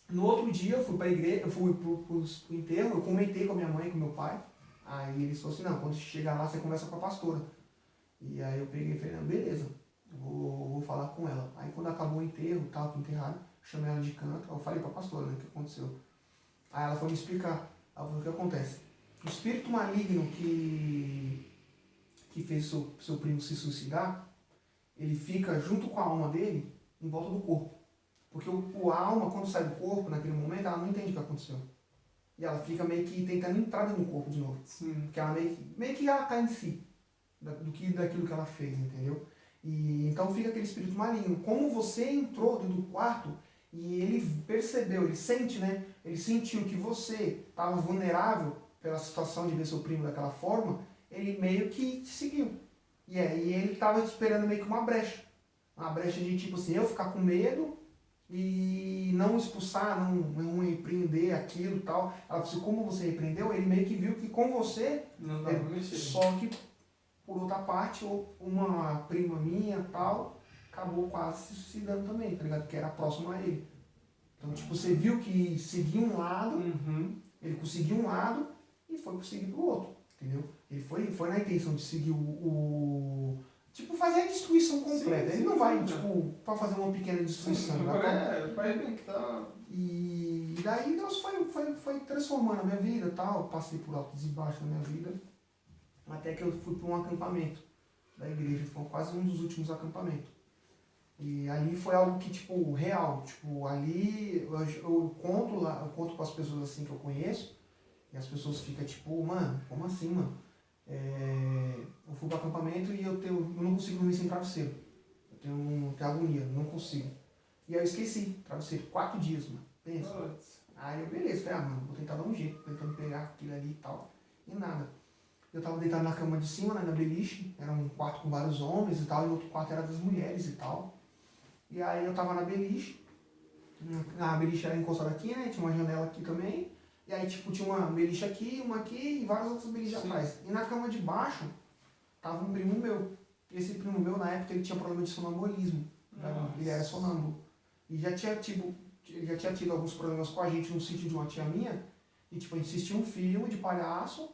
no outro dia, eu fui pra igreja, eu fui pro enterro, eu comentei com a minha mãe, com meu pai. Aí eles falaram assim, não, quando você chegar lá, você conversa com a pastora. E aí eu peguei e falei, não, beleza, vou falar com ela. Aí quando acabou o enterro, tal, que enterraram, chamei ela de canto, eu falei pra pastora, né, o que aconteceu. Aí ela foi me explicar. Ela falou, o que acontece? O espírito maligno que fez seu primo se suicidar, ele fica junto com a alma dele em volta do corpo. Porque a alma, quando sai do corpo, naquele momento, ela não entende o que aconteceu. E ela fica meio que tentando entrar dentro do corpo de novo. Sim. Porque ela meio que ela cai em si, daquilo que ela fez, entendeu? E então fica aquele espírito maligno. Como você entrou dentro do quarto e ele percebeu, ele sente, né? Ele sentiu que você estava vulnerável pela situação de ver seu primo daquela forma, ele meio que te seguiu. E aí ele estava esperando meio que uma brecha. Uma brecha de tipo assim, eu ficar com medo e não expulsar, não repreender aquilo e tal. Ela falou assim, como você repreendeu, ele meio que viu que com você, não dá pra mexer. só que por outra parte, uma prima minha tal, acabou quase se suicidando também, tá ligado? Que era próxima a ele. Então, tipo, você viu que seguia um lado, ele conseguiu um lado e foi conseguir pro outro, entendeu? Ele foi na intenção de seguir tipo, fazer a destruição completa. Sim, ele não vai, tipo, pra fazer uma pequena destruição. Vai arrebentar. E daí Deus foi transformando a minha vida e tal. Eu passei por altos e baixos na minha vida. Até que eu fui para um acampamento da igreja. Foi quase um dos últimos acampamentos. E ali foi algo que, tipo, real. Tipo, ali eu conto com as pessoas assim que eu conheço. E as pessoas ficam tipo, mano, como assim, mano? Eu fui para o acampamento e eu não consigo dormir sem travesseiro. Eu tenho agonia, não consigo. E aí eu esqueci, travesseiro, 4 dias, mano. Pensa. Aí eu, beleza, falei, mano, vou tentar dar um jeito, tentando pegar aquilo ali e tal. E nada. Eu tava deitado na cama de cima, né, na beliche. Era um quarto com vários homens e tal, e o outro quarto era das mulheres e tal. E aí eu tava na beliche. A beliche era encostada aqui, né? Tinha uma janela aqui também. E aí, tipo, tinha uma beliche aqui, uma aqui e várias outras beliches atrás. E na cama de baixo tava um primo meu. E esse primo meu, na época, ele tinha problema de sonambulismo. Ele era sonâmbulo. E ele já tinha tido alguns problemas com a gente no sítio de uma tia minha. E, tipo, a gente assistia um filme de palhaço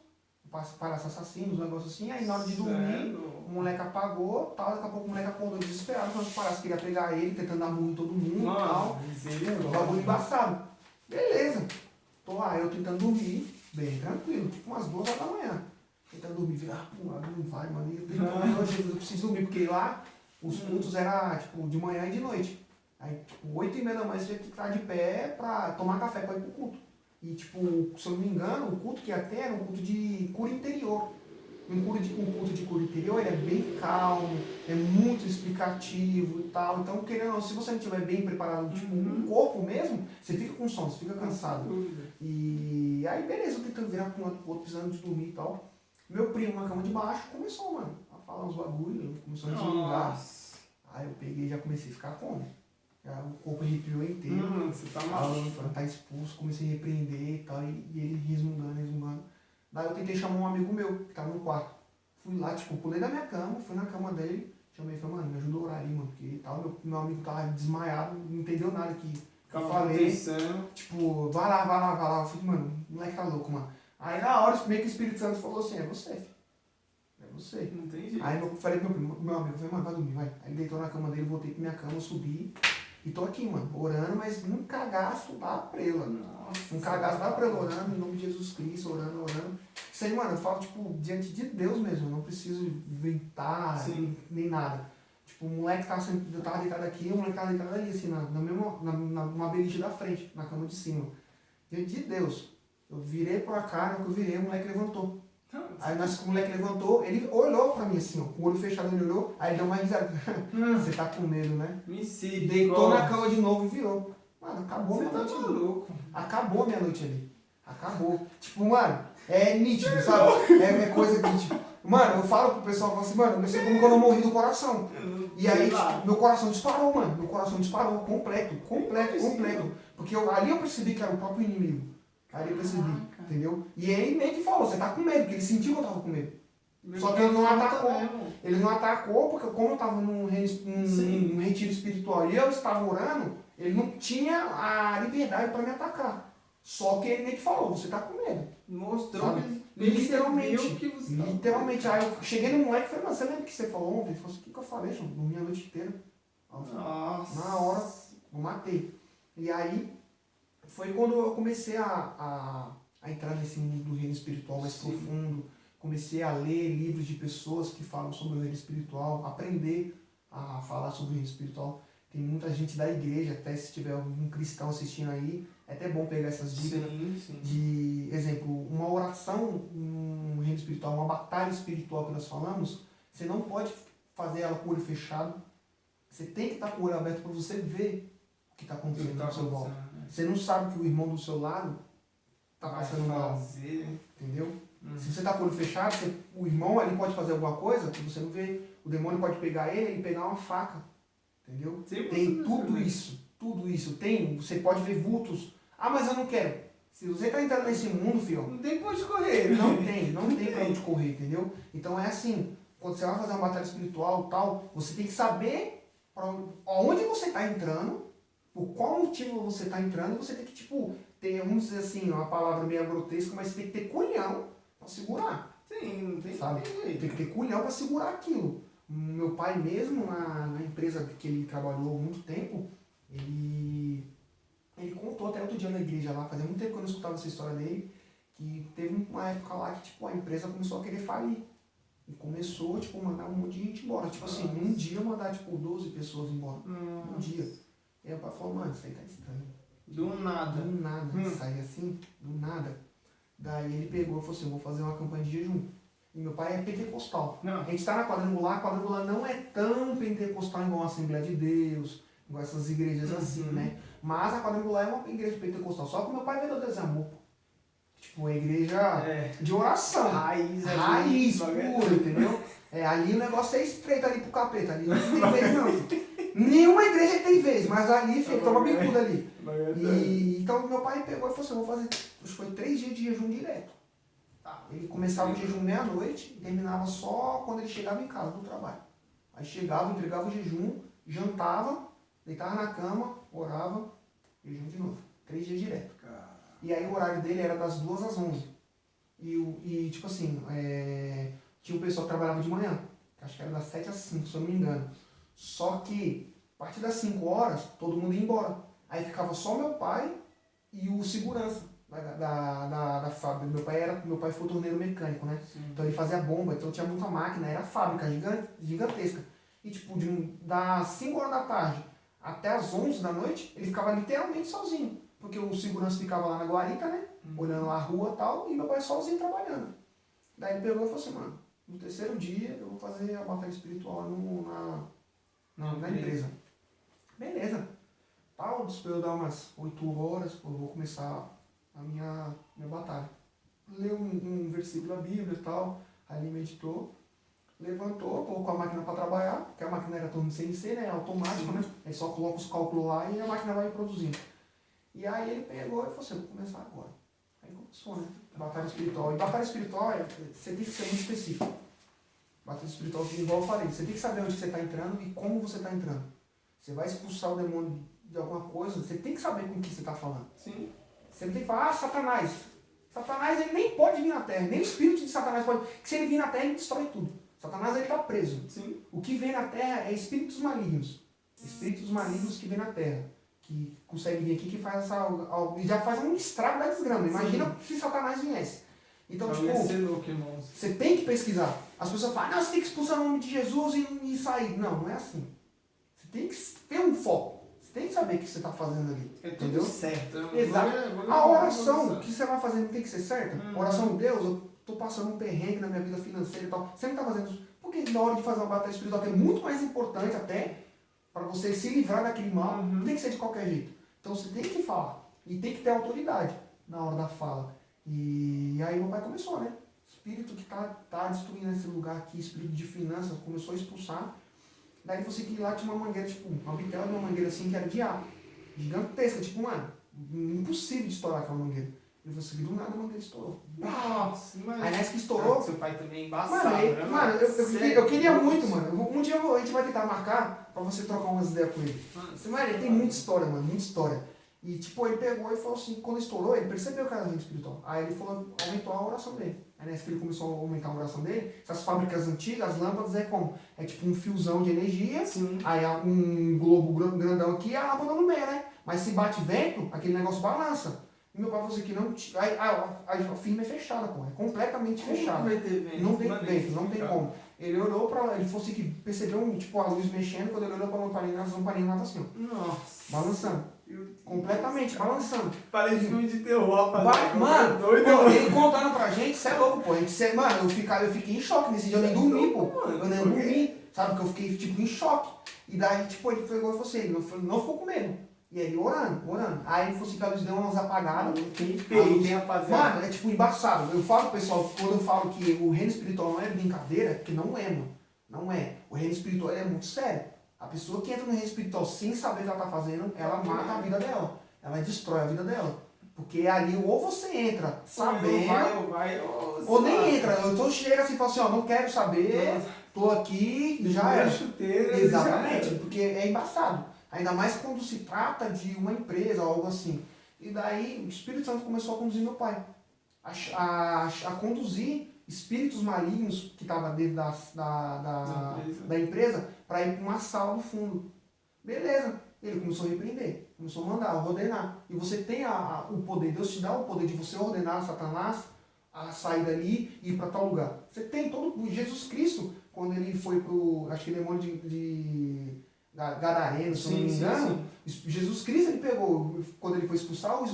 assassinos, um negócio assim. Aí, na hora de dormir, o moleque apagou, tal. Daqui a pouco o moleque acordou desesperado. Quando o palhaço queria pegar ele, tentando dar murro em todo mundo e tal. Um bagulho embaçado. Beleza. Tô lá, eu tentando dormir, bem tranquilo, tipo umas 2 horas da manhã. Tentando dormir, virar pro lado, não vai, mano. Eu preciso dormir, porque lá os cultos eram tipo de manhã e de noite. Aí, tipo, 8h30 da manhã você tinha que estar de pé pra tomar café pra ir pro culto. E, tipo, se eu não me engano, o culto que ia ter era um culto de cura interior. Um culto de cura interior, ele é bem calmo, é muito explicativo e tal. Então, querendo ou não, se você não estiver bem preparado, tipo, no corpo mesmo, você fica com sono, você fica cansado. E aí, beleza, eu tentando virar para um lado pro outro, precisando de dormir e tal. Meu primo na cama de baixo começou, mano, a falar uns bagulho, começou a desligar. Aí eu peguei e já comecei a ficar como? O corpo arrepiou inteiro. Você tá maluco. Tá expulso, comecei a repreender e tal, e ele resmungando. Daí eu tentei chamar um amigo meu, que tava no quarto. Fui lá, tipo, pulei da minha cama, fui na cama dele, chamei e falei, mano, me ajuda a orar ali, mano, porque tal, meu amigo tava desmaiado, não entendeu nada que eu falei. Tipo, vai lá. Eu falei, mano, o moleque tá louco, mano. Aí na hora, meio que o Espírito Santo falou assim, é você, filho. É você. Não tem jeito. Aí eu falei pro meu amigo, falei, mano, vai dormir, vai. Aí ele deitou na cama dele, voltei pra minha cama, subi. E tô aqui, mano, orando, mas num cagaço da prela. Um cagaço da prela, orando em nome de Jesus Cristo, orando. Isso aí, mano, eu falo, tipo, diante de Deus mesmo, eu não preciso inventar nem nada. Tipo, o moleque eu tava deitado aqui, o moleque tava deitado ali, assim, numa beliche da frente, na cama de cima. Diante de Deus, eu virei pra cá, no que eu virei, o moleque levantou. Aí o moleque levantou, ele olhou pra mim assim, ó, com o olho fechado, ele olhou, aí ele deu uma risada. Você tá com medo, né? Deitou na cama de novo e virou. Mano, acabou a minha noite ali. Acabou a minha noite ali. Acabou. Tipo, mano, é nítido, sabe? É coisa que, tipo... Mano, eu falo pro pessoal, eu falo assim, mano, eu não sei como que eu não morri do coração. E aí, tipo, meu coração disparou, mano. Meu coração disparou, completo. Porque ali eu percebi que era o próprio inimigo. Ali eu percebi, entendeu? E ele meio que falou, você tá com medo, porque ele sentiu que eu tava com medo. Só que ele não atacou. Ele não atacou, porque como eu tava num retiro espiritual e eu estava orando, ele não tinha a liberdade pra me atacar. Só que ele meio que falou, você tá com medo. Mostrou literalmente. que você Literalmente. Aí eu cheguei no moleque e falei, mas você lembra o que você falou ontem? Ele falou assim, o que eu falei, João? Dormi a noite inteira. Nossa. Na hora, eu matei. E aí, foi quando eu comecei a entrar nesse mundo do reino espiritual mais profundo. Comecei a ler livros de pessoas que falam sobre o reino espiritual, aprender a falar sobre o reino espiritual. Tem muita gente da igreja, até se tiver algum cristão assistindo aí, é até bom pegar essas dicas. De exemplo, uma oração no reino espiritual, uma batalha espiritual que nós falamos, você não pode fazer ela com o olho fechado. Você tem que estar com o olho aberto para você ver o que está acontecendo ao seu volta. Você não sabe que o irmão do seu lado está passando mal. Entendeu? Se você está com o olho fechado, o irmão ali pode fazer alguma coisa que você não vê. O demônio pode pegar ele e pegar uma faca. Entendeu? Tem tudo isso. Tem, você pode ver vultos. Ah, mas eu não quero. Se você está entrando nesse mundo, filho, não tem pra onde correr. Não tem pra onde correr, entendeu? Então é assim, quando você vai fazer uma batalha espiritual tal, você tem que saber aonde você está entrando, por qual motivo você está entrando, você tem que, tipo, ter, vamos dizer assim, uma palavra meio grotesca, mas você tem que ter culhão para segurar. Sim, não tem sabe? Tem que ter culhão para segurar aquilo. Meu pai mesmo, na empresa que ele trabalhou há muito tempo, ele contou até outro dia na igreja lá, fazia muito tempo que eu não escutava essa história dele, que teve uma época lá que tipo, a empresa começou a querer falir. E começou, tipo, mandar um monte de gente embora. Tipo assim, num dia mandar, tipo, 12 pessoas embora. Num dia. E aí o pai falou, mano, isso aí tá estranho. Do nada. Sair assim, do nada. Daí ele pegou e falou assim, eu vou fazer uma campanha de jejum. E meu pai é pentecostal. A gente tá na quadrangular, a quadrangular não é tão pentecostal igual a Assembleia de Deus, igual essas igrejas assim, né? Mas a quadrangular é uma igreja pentecostal. Só que meu pai veio do desamor. Tipo, a igreja de oração. Raiz pura, entendeu? Ali o negócio é estreito ali pro capeta. Ali não tem vez não. Nenhuma igreja tem vez, mas ali, filho, toma bicuda ali. Então meu pai pegou e falou assim, vou fazer, foi 3 dias de jejum direto. Ele começava o jejum meia-noite e terminava só quando ele chegava em casa do trabalho. Aí chegava, entregava o jejum, jantava, deitava na cama, orava, jejum de novo. 3 dias direto. E aí o horário dele era das 2 às 11. E tipo assim, tinha um pessoal que trabalhava de manhã, que acho que era das 7 às 5, se eu não me engano. Só que, a partir das 5 horas, todo mundo ia embora. Aí ficava só meu pai e o segurança da fábrica. Meu pai foi torneiro mecânico, né? Então ele fazia bomba, então tinha muita máquina, era fábrica gigantesca. E tipo, das 5 horas da tarde até as 11 da noite, ele ficava literalmente sozinho. Porque o segurança ficava lá na guarita, né? Olhando lá a rua e tal, e meu pai sozinho trabalhando. Daí ele pegou e falou assim, mano, no 3º dia eu vou fazer a batalha espiritual na empresa. Beleza. Tal, esperou dar umas 8 horas, eu vou começar a minha batalha. Leu um versículo da Bíblia e tal, aí ele meditou, levantou, colocou a máquina para trabalhar, porque a máquina era turno CNC, né? Automático, né? Aí só coloca os cálculos lá e a máquina vai produzindo. E aí ele pegou e falou assim, vou começar agora. Aí começou, né? Batalha espiritual. E batalha espiritual, você tem que ser muito específico. Batalha espiritual, igual eu falei, você tem que saber onde você está entrando e como você está entrando. Você vai expulsar o demônio de alguma coisa, você tem que saber com o que você está falando. Sim. Você não tem que falar, Satanás. Satanás, ele nem pode vir na Terra, nem o espírito de Satanás pode. Porque se ele vir na Terra, ele destrói tudo. Satanás, ele está preso. Sim. O que vem na Terra é espíritos malignos. Espíritos malignos que vêm na Terra. Que consegue vir aqui, que faz e já faz um estrago da desgrama. Imagina se Satanás viesse. Então, você tem que pesquisar. As pessoas falam, não, você tem que expulsar o nome de Jesus e sair. Não, não é assim. Você tem que ter um foco. Você tem que saber o que você está fazendo ali. Entendeu? Certo. Exato. A oração que você vai fazer não tem que ser certa? A oração de Deus, eu tô passando um perrengue na minha vida financeira e tal. Você não tá fazendo isso. Porque na hora de fazer uma batalha espiritual, que é muito mais importante até, para você se livrar daquele mal, não tem que ser de qualquer jeito. Então você tem que falar. E tem que ter autoridade na hora da fala. E aí meu pai começou, né? Espírito que tá destruindo esse lugar aqui, espírito de finanças, começou a expulsar. Daí você que lá tinha uma mangueira, tipo, uma bitela de uma mangueira assim, que era de ar. Gigantesca, tipo, mano, impossível de estourar aquela mangueira. Ele falou assim, do nada a mangueira estourou. Nossa, mano. Aí nessa que estourou. Seu pai também é embaçado, Mano, né, mano, Sério? eu queria muito, mano. Um dia a gente vai tentar marcar pra você trocar umas ideias com ele. Mano, ele tem muita história, mano, muita história. E tipo, ele pegou e falou assim, quando estourou, ele percebeu que era reino espiritual. Aí ele falou, aumentou a oração dele. Aí nessa que ele começou a aumentar a oração dele, essas fábricas antigas, as lâmpadas é como? É tipo um fiozão de energia, Sim. aí há um globo grandão aqui e a lâmpada no meio, né? Mas se bate vento, aquele negócio balança. E meu pai falou assim que não. Aí a firma é fechada, pô. É completamente fechada. Como que vai ter vento? Não tem Mano, vento, não tem como. Ele olhou pra lá, ele falou assim que percebeu tipo, a luz mexendo, quando ele olhou pra lamparina, as lamparinas estavam assim, ó. Nossa. Balançando. Completamente, balançando. Parece filme de terror, rapaz. Mano, doido. pô, ele contando pra gente, você é louco, pô. Mano, eu fiquei em choque nesse dia, eu nem dormi, pô. Eu nem dormi, sabe? Porque eu fiquei, tipo, em choque. E daí, tipo, ele pegou e falou assim, ele não ficou com medo. E aí, orando. Aí ele falou assim que a luz deu umas apagadas. Tem peixe, rapaziada. Mano, é tipo embaçado. Eu falo, pessoal, quando eu falo que o reino espiritual não é brincadeira, que não é, mano. Não é. O reino espiritual é muito sério. A pessoa que entra no reino espiritual sem saber o que ela tá fazendo, ela mata a vida dela. Ela destrói a vida dela. Porque ali, ou você entra sabendo, ou nem entra. Eu chego assim e falo assim, ó, não quero saber, tô aqui, já era. Exatamente, porque é embaçado. Ainda mais quando se trata de uma empresa ou algo assim. E daí o Espírito Santo começou a conduzir meu pai. A conduzir espíritos malignos que estavam dentro da empresa para ir para uma sala no fundo. Beleza. Ele começou a repreender, começou a mandar, a ordenar. E você tem o poder, Deus te dá o poder de você ordenar Satanás a sair dali e ir para tal lugar. Você tem todo. Jesus Cristo, quando ele foi pro, acho que demônio de Gadareno, se eu não me engano, Jesus Cristo ele pegou, quando ele foi expulsar, os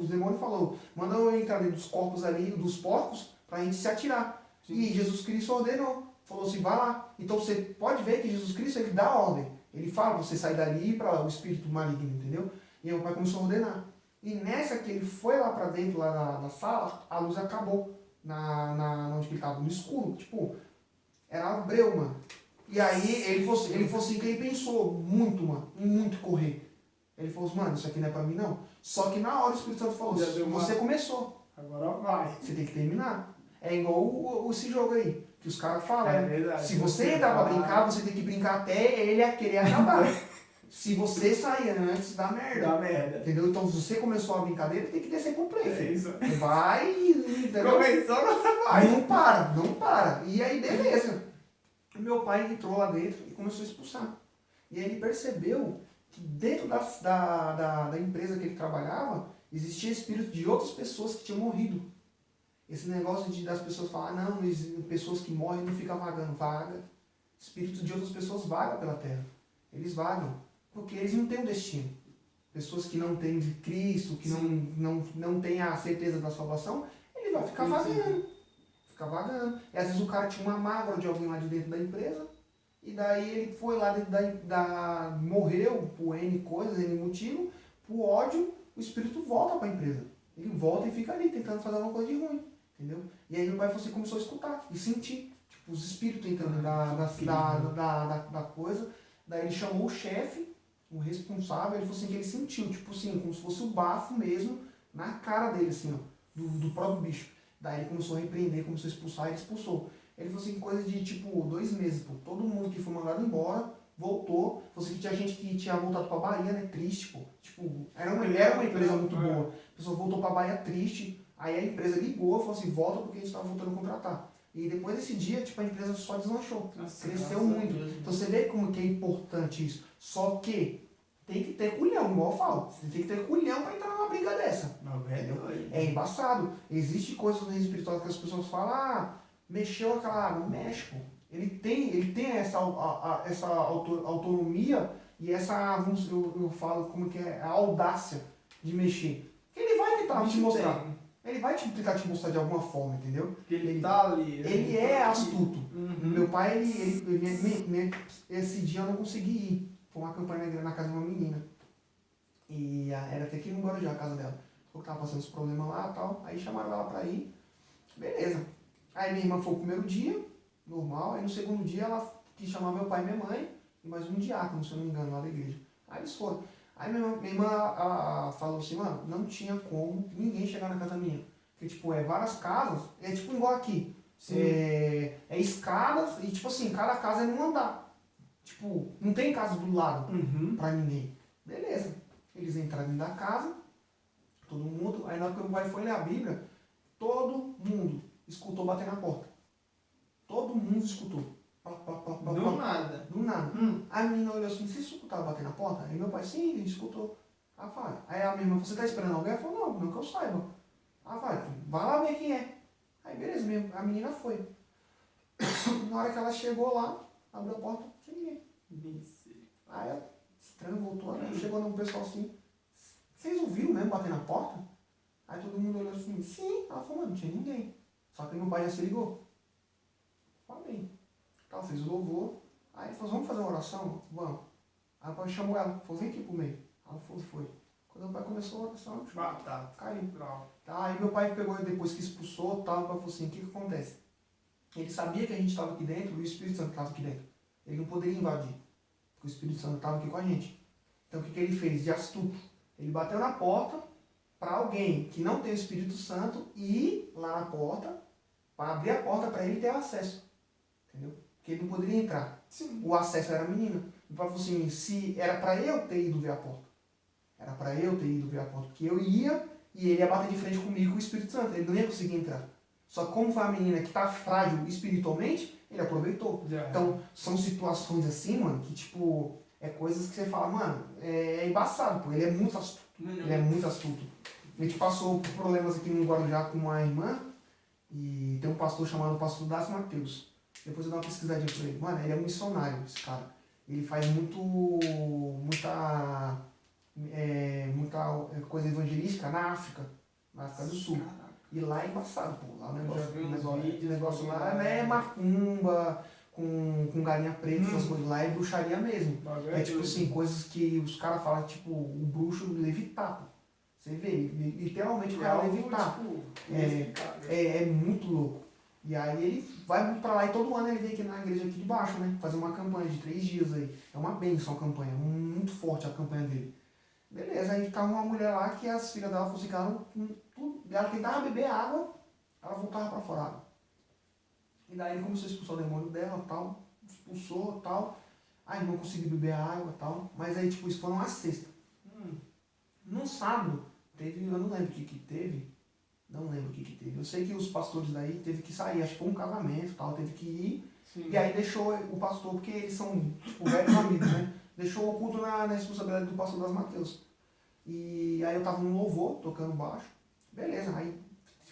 demônios falou, manda eu entrar dentro dos corpos ali, dos porcos, pra gente se atirar. Sim. E Jesus Cristo ordenou, falou assim, vai lá. Então você pode ver que Jesus Cristo ele dá ordem. Ele fala, você sai dali para o espírito maligno, entendeu? E aí o pai começou a ordenar. E nessa que ele foi lá pra dentro, lá na sala, a luz acabou, onde ele estava, no escuro, tipo, era abreu, mano. E aí ele falou assim que ele pensou muito, mano, em muito correr. Ele falou assim, mano, isso aqui não é pra mim não. Só que na hora o Espírito Santo falou, você começou. Agora vai. Você tem que terminar. É igual esse jogo aí, que os caras falam. É verdade. Se você entrar pra brincar, você tem que brincar até ele querer acabar. Se você sair antes, dá merda. Dá merda. Entendeu? Então se você começou a brincadeira, tem que descer com o play. É isso. Vai, entendeu? Começou, não vai. Não para. E aí, beleza. Meu pai entrou lá dentro e começou a expulsar. E aí ele percebeu que dentro da empresa que ele trabalhava, existia espírito de outras pessoas que tinham morrido. Esse negócio das pessoas falar, não, pessoas que morrem não ficam vagando, vaga. Espíritos de outras pessoas vagam pela terra. Eles vagam, porque eles não têm um destino. Pessoas que não têm de Cristo, que não têm a certeza da salvação, ele vai ficar vagando. E às vezes o cara tinha uma mágoa de alguém lá de dentro da empresa, e daí ele foi lá dentro morreu por N coisas, N motivo, por ódio, o espírito volta para a empresa. Ele volta e fica ali tentando fazer alguma coisa de ruim, entendeu? E aí meu pai assim, começou a escutar e sentir, tipo, os espíritos entrando da coisa. Daí ele chamou o chefe, o responsável, ele falou assim que ele sentiu, tipo assim, como se fosse o bafo mesmo na cara dele, assim, ó, do próprio bicho. Daí ele começou a repreender, começou a expulsar e ele expulsou. Ele falou assim, coisa de tipo 2 meses, pô. Todo mundo que foi mandado embora, voltou. Falou assim que tinha gente que tinha voltado pra Bahia, né? Triste, pô. Tipo, era uma empresa muito boa. A pessoa voltou pra Bahia triste. Aí a empresa ligou, falou assim, volta porque a gente tava voltando a contratar. E depois desse dia, tipo, a empresa só deslanchou. Cresceu muito. Então você vê como que é importante isso. Só que tem que ter culhão, igual eu falo. Você tem que ter culhão pra entrar numa briga dessa. É embaçado. Existe coisas no reino espiritual que as pessoas falam, mexeu aquela água. Não mexe, pô. Ele tem essa autonomia e essa, eu falo como que é, a audácia de mexer. Ele vai tentar te mostrar. ele vai tentar te mostrar de alguma forma, entendeu? Porque ele tá ali. Ele é astuto. Uhum. Meu pai, esse dia eu não consegui ir. Foi uma campanha na igreja, na casa de uma menina. E era até aqui no Guarujá, a casa dela. Falou que tava passando esse problema lá e tal. Aí chamaram ela pra ir. Beleza. Aí minha irmã foi o primeiro dia, normal. Aí no segundo dia ela quis chamar meu pai e minha mãe. E mais um diácono, se eu não me engano, lá da igreja. Aí eles foram. Aí minha irmã falou assim, mano, não tinha como ninguém chegar na casa minha. Porque, tipo, várias casas, é tipo igual aqui. É escadas e, tipo assim, cada casa é num andar. Tipo, não tem casa do lado pra ninguém. Beleza. Eles entraram dentro da casa, todo mundo. Aí na hora que meu pai foi ler a Bíblia, todo mundo escutou bater na porta. Todo mundo escutou. Do nada. Do nada. Aí a menina olhou assim, você escutava bater na porta? Aí meu pai, sim, ele escutou. Aí a minha irmã, você tá esperando alguém? Ela falou, não que eu saiba. Vai lá ver quem é. Aí beleza, a menina foi. Na hora que ela chegou lá, abriu a porta, não tinha ninguém. Aí ela, estranho, voltou, chegou no pessoal assim, vocês ouviram mesmo bater na porta? Aí todo mundo olhou assim, sim. Ela falou, não tinha ninguém. Só que meu pai já se ligou. Falei. Ela fez o louvor. Aí ele falou, vamos fazer uma oração? Vamos. Aí o pai chamou ela, falou, vem aqui pro meio. Ela falou, foi. Quando meu pai começou a oração, caiu. Tá, aí meu pai pegou depois que expulsou, tal, o pai falou assim, o que acontece? Ele sabia que a gente estava aqui dentro e o Espírito Santo estava aqui dentro. Ele não poderia invadir, porque o Espírito Santo estava aqui com a gente. Então o que ele fez? De astuto. Ele bateu na porta para alguém que não tem o Espírito Santo ir lá na porta, para abrir a porta para ele ter acesso. Entendeu? Porque ele não poderia entrar. Sim. O acesso era a menina. O pai falou assim, se era para eu ter ido ver a porta. Era para eu ter ido ver a porta. Porque eu ia e ele ia bater de frente comigo com o Espírito Santo. Ele não ia conseguir entrar. Só que como foi a menina que está frágil espiritualmente, ele aproveitou. Então, são situações assim, mano, que tipo, é coisas que você fala, mano, é embaçado, pô. Ele é muito astuto. Ele é muito astuto. A gente passou por problemas aqui no Guarujá com uma irmã e tem um pastor chamado Pastor Das Mateus. Depois eu dou uma pesquisadinha pra ele. Mano, ele é um missionário, esse cara. Ele faz muita coisa evangelística na África do Sul. Caraca. E lá é embaçado, pô. Lá O negócio lá é macumba, com galinha preta, essas coisas. Lá é bruxaria mesmo. É tipo assim, coisas que os caras falam, tipo, o bruxo levitar, pô. Você vê, literalmente o cara levitar. É muito louco. E aí ele vai muito pra lá e todo ano ele vem aqui na igreja aqui de baixo, né? Fazer uma campanha de 3 dias aí. É uma bênção a campanha, muito forte a campanha dele. Beleza, aí tava uma mulher lá que as filhas dela ficaram com tudo. Ela tentava beber água, ela voltava pra fora água. E daí ele começou a expulsar o demônio dela, tal, expulsou, tal. Aí não conseguiu beber água, tal. Mas aí, tipo, isso foi uma sexta. No sábado, teve, eu não lembro o que teve. Não lembro o que teve. Eu sei que os pastores daí teve que sair, acho que foi um casamento, tal, teve que ir. Sim. E aí deixou o pastor, porque eles são, tipo, velhos amigos, né? Deixou o culto na responsabilidade do pastor Das Mateus. E aí eu tava no louvor, tocando baixo. Beleza, aí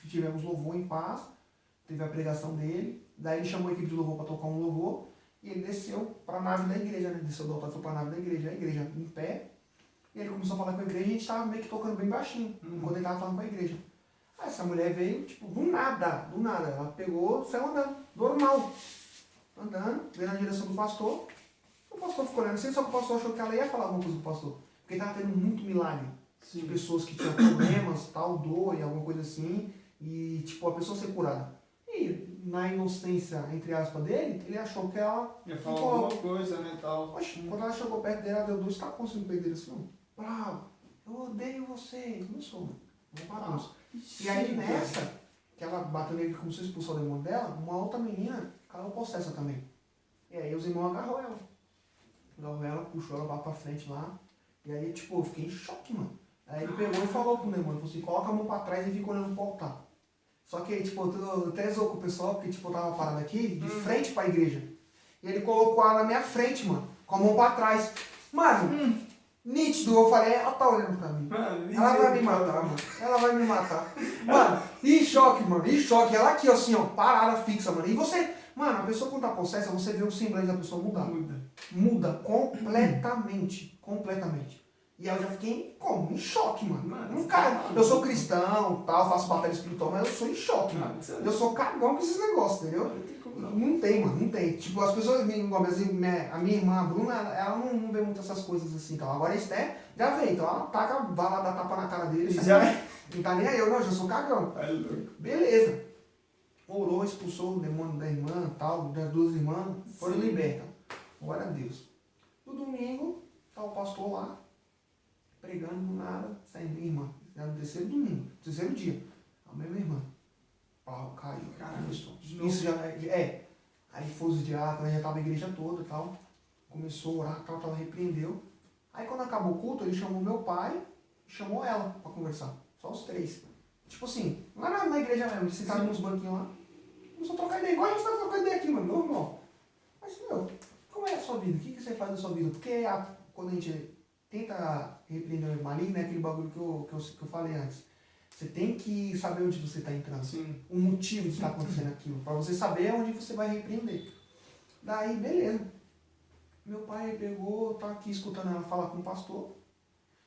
tivemos louvor em paz, teve a pregação dele. Daí ele chamou a equipe de louvor para tocar um louvor. E ele desceu para a nave da igreja, né? Desceu do altar e foi para a nave da igreja. A igreja em pé. E ele começou a falar com a igreja e a gente tava meio que tocando bem baixinho, enquanto ele tava falando com a igreja. Aí essa mulher veio, tipo, do nada. Ela pegou, saiu andando, normal. Andando, veio na direção do pastor. O pastor ficou olhando assim, só que o pastor achou que ela ia falar alguma coisa do pastor. Porque estava tendo muito milagre. De pessoas que tinham problemas, tal, dor e alguma coisa assim. E, tipo, a pessoa ser curada. E, na inocência, entre aspas, dele, ele achou que ela... Ia falar alguma coisa, né, tal. Oxe, quando ela chegou perto dele, ela deu 2 tacões no peito dele assim, ó. Bravo, eu odeio você. Começou, mano. Uma bagunça. E aí, nessa, que ela bateu nele e começou a expulsar o demônio dela, uma outra menina caiu possessa também. E aí os irmãos agarrou ela. Puxou ela pra frente lá. E aí, tipo, eu fiquei em choque, mano. Aí ele pegou e falou pro demônio, falou assim, coloca a mão pra trás e fica olhando pro altar. Só que aí, tipo, eu até zoou com o pessoal, porque, tipo, eu tava parado aqui, de frente pra igreja. E ele colocou ela na minha frente, mano, com a mão pra trás. Mano, nítido, eu falei, ela tá olhando pra mim. Mano, Ela vai me matar, mano. Ela vai me matar. Mano, e choque, mano, e choque. Ela aqui, assim, ó, parada, fixa, mano. E você, mano, a pessoa quando tá possessa, você vê o semblante da pessoa mudar. Muda completamente. Completamente. E aí eu já fiquei como? Em choque, mano. Mano, Um cara, eu sou cristão, tal, faço batalha espiritual, mas eu sou em choque, mano. Eu sou cagão com esses negócios, entendeu? Não tem, mano, não tem. Tipo, as pessoas, igual, a minha irmã, a Bruna, ela não vê muito essas coisas assim, então. Agora a Esté já vê, então ela taca, vai lá dar tapa na cara dele. Já não tá nem aí, eu não, já sou cagão. é louco. Beleza. Orou, expulsou o demônio da irmã, tal, das duas irmãs, foram Sim. libertas. Glória a Deus. No domingo, tá o pastor lá, pregando do nada, saindo, irmã. Era no terceiro domingo, terceiro dia. A mesma irmã. Pau, caiu. Caramba, Começou. de novo. Isso já é. Aí foi os diáconos, já tava a igreja toda e tal. Começou a orar, tal, repreendeu. Aí quando acabou o culto, ele chamou meu pai e chamou ela pra conversar. Só os três. Tipo assim, lá na igreja mesmo, eles sentaram nos banquinhos lá. Começou a trocar ideia, igual a gente tá trocando ideia aqui, mano, normal. Mas, meu, como é a sua vida? O que você faz na sua vida? Porque quando a gente tenta repreender o maligno, é aquele bagulho que eu falei antes. Você tem que saber onde você está entrando. Sim. O motivo de estar acontecendo aquilo. Para você saber onde você vai repreender. Daí, beleza. Meu pai pegou, tá aqui escutando ela falar com o pastor.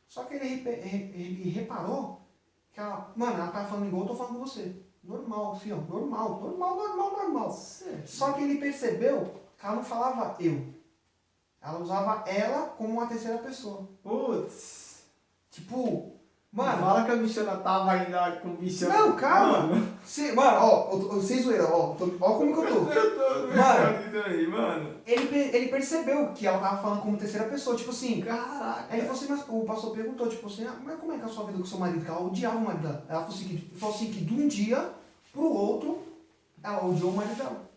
Só que ele reparou que ela, mano, ela tá falando igual eu tô falando com você. Normal, assim, ó. Normal. Certo. Só que ele percebeu que ela não falava eu. Ela usava ela como uma terceira pessoa. Putz. Tipo, mano. Fala que a bichona tava ainda com o bichão. Não, calma. Mano, Mano, sem zoeira, ó como que eu tô. eu tô Mano. aí, mano. Ele percebeu que ela tava falando como terceira pessoa, tipo assim. Caraca. Aí ele falou assim, mas o pastor perguntou, tipo assim, mas como é que é a sua vida com o seu marido? Que ela odiava o marido dela. Ela falou assim que de um dia pro outro, ela odiou o marido dela.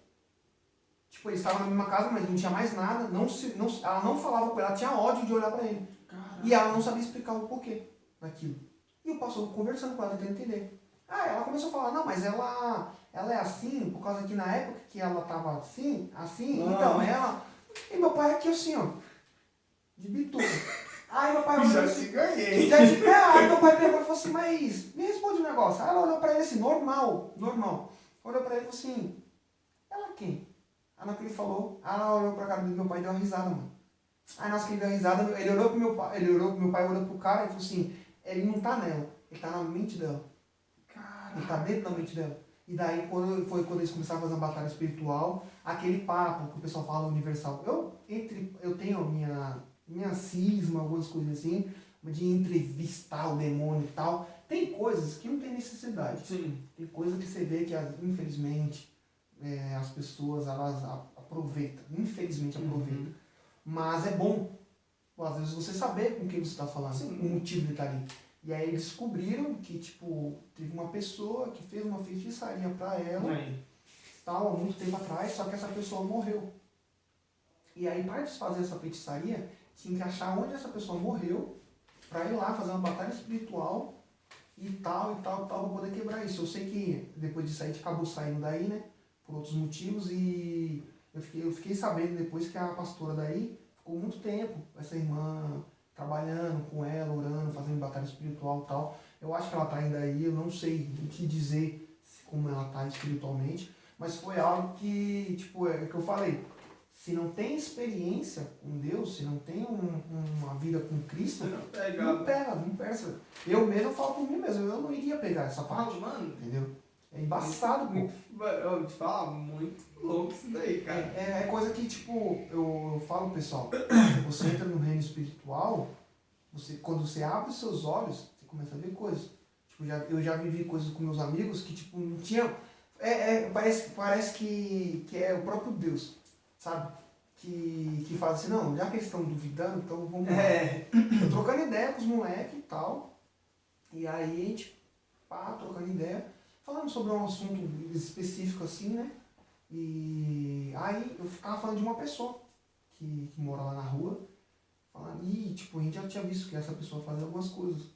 Tipo, eles estavam na mesma casa, mas não tinha mais nada. Ela não falava com ele, ela tinha ódio de olhar pra ele. Caraca. E ela não sabia explicar o porquê daquilo. E o pastor conversando com ela, tentando entender. Ah, ela começou a falar, não, mas ela é assim, por causa que na época que ela tava assim, então ela... E meu pai aqui assim, ó, de bituca. Aí meu pai olhou Já assim, te ganhei. aí meu pai pegou e falou assim, mas me responde um negócio. Aí ela olhou pra ele assim, normal. Olhou pra ele e falou assim, ela quem? Aí na hora que ele falou, ela olhou pra cara do meu pai e deu uma risada, mano. Aí na hora que ele deu uma risada, ele olhou pro meu pai, meu pai olhou pro cara e falou assim, ele não tá nela, ele tá na mente dela. Caraca. Ele tá dentro da mente dela. E daí quando eles começaram a fazer uma batalha espiritual, aquele papo que o pessoal fala universal. Eu tenho a minha cisma, algumas coisas assim, de entrevistar o demônio e tal. Tem coisas que não tem necessidade. Sim. Tem coisas que você vê que, infelizmente, as pessoas elas aproveitam. Infelizmente aproveitam. Mas é bom, às vezes, você saber com quem você está falando, Sim. o motivo de estar ali. E aí eles descobriram que, tipo, teve uma pessoa que fez uma feitiçaria pra ela, tal, há muito tempo atrás, só que essa pessoa morreu. E aí, para desfazer essa feitiçaria, tinha que achar onde essa pessoa morreu, pra ir lá fazer uma batalha espiritual e tal, pra poder quebrar isso. Eu sei que depois disso aí a gente acabou saindo daí, né, por outros motivos, e eu fiquei sabendo depois que a pastora daí ficou muito tempo, essa irmã, trabalhando com ela, orando, fazendo batalha espiritual e tal. Eu acho que ela tá ainda aí, eu não sei o que dizer como ela tá espiritualmente, mas foi algo que, tipo, é o que eu falei, se não tem experiência com Deus, se não tem uma vida com Cristo, não pega. Eu mesmo falo por mim mesmo, eu não iria pegar essa parte, Mano, entendeu? É embaçado, pô. Eu te falo, muito louco isso daí, cara. É coisa que, tipo, eu falo, pessoal, você entra no reino espiritual, quando você abre os seus olhos, você começa a ver coisas. Tipo, eu já vivi coisas com meus amigos que, tipo, não tinha... Parece que é o próprio Deus, sabe? Que fala assim, não, já que eles estão duvidando, então vamos lá. Eu trocando ideia com os moleques e tal, e aí a gente, trocando ideia, falando sobre um assunto específico assim, né? E aí eu ficava falando de uma pessoa que mora lá na rua, falando, e tipo, a gente já tinha visto que essa pessoa fazia algumas coisas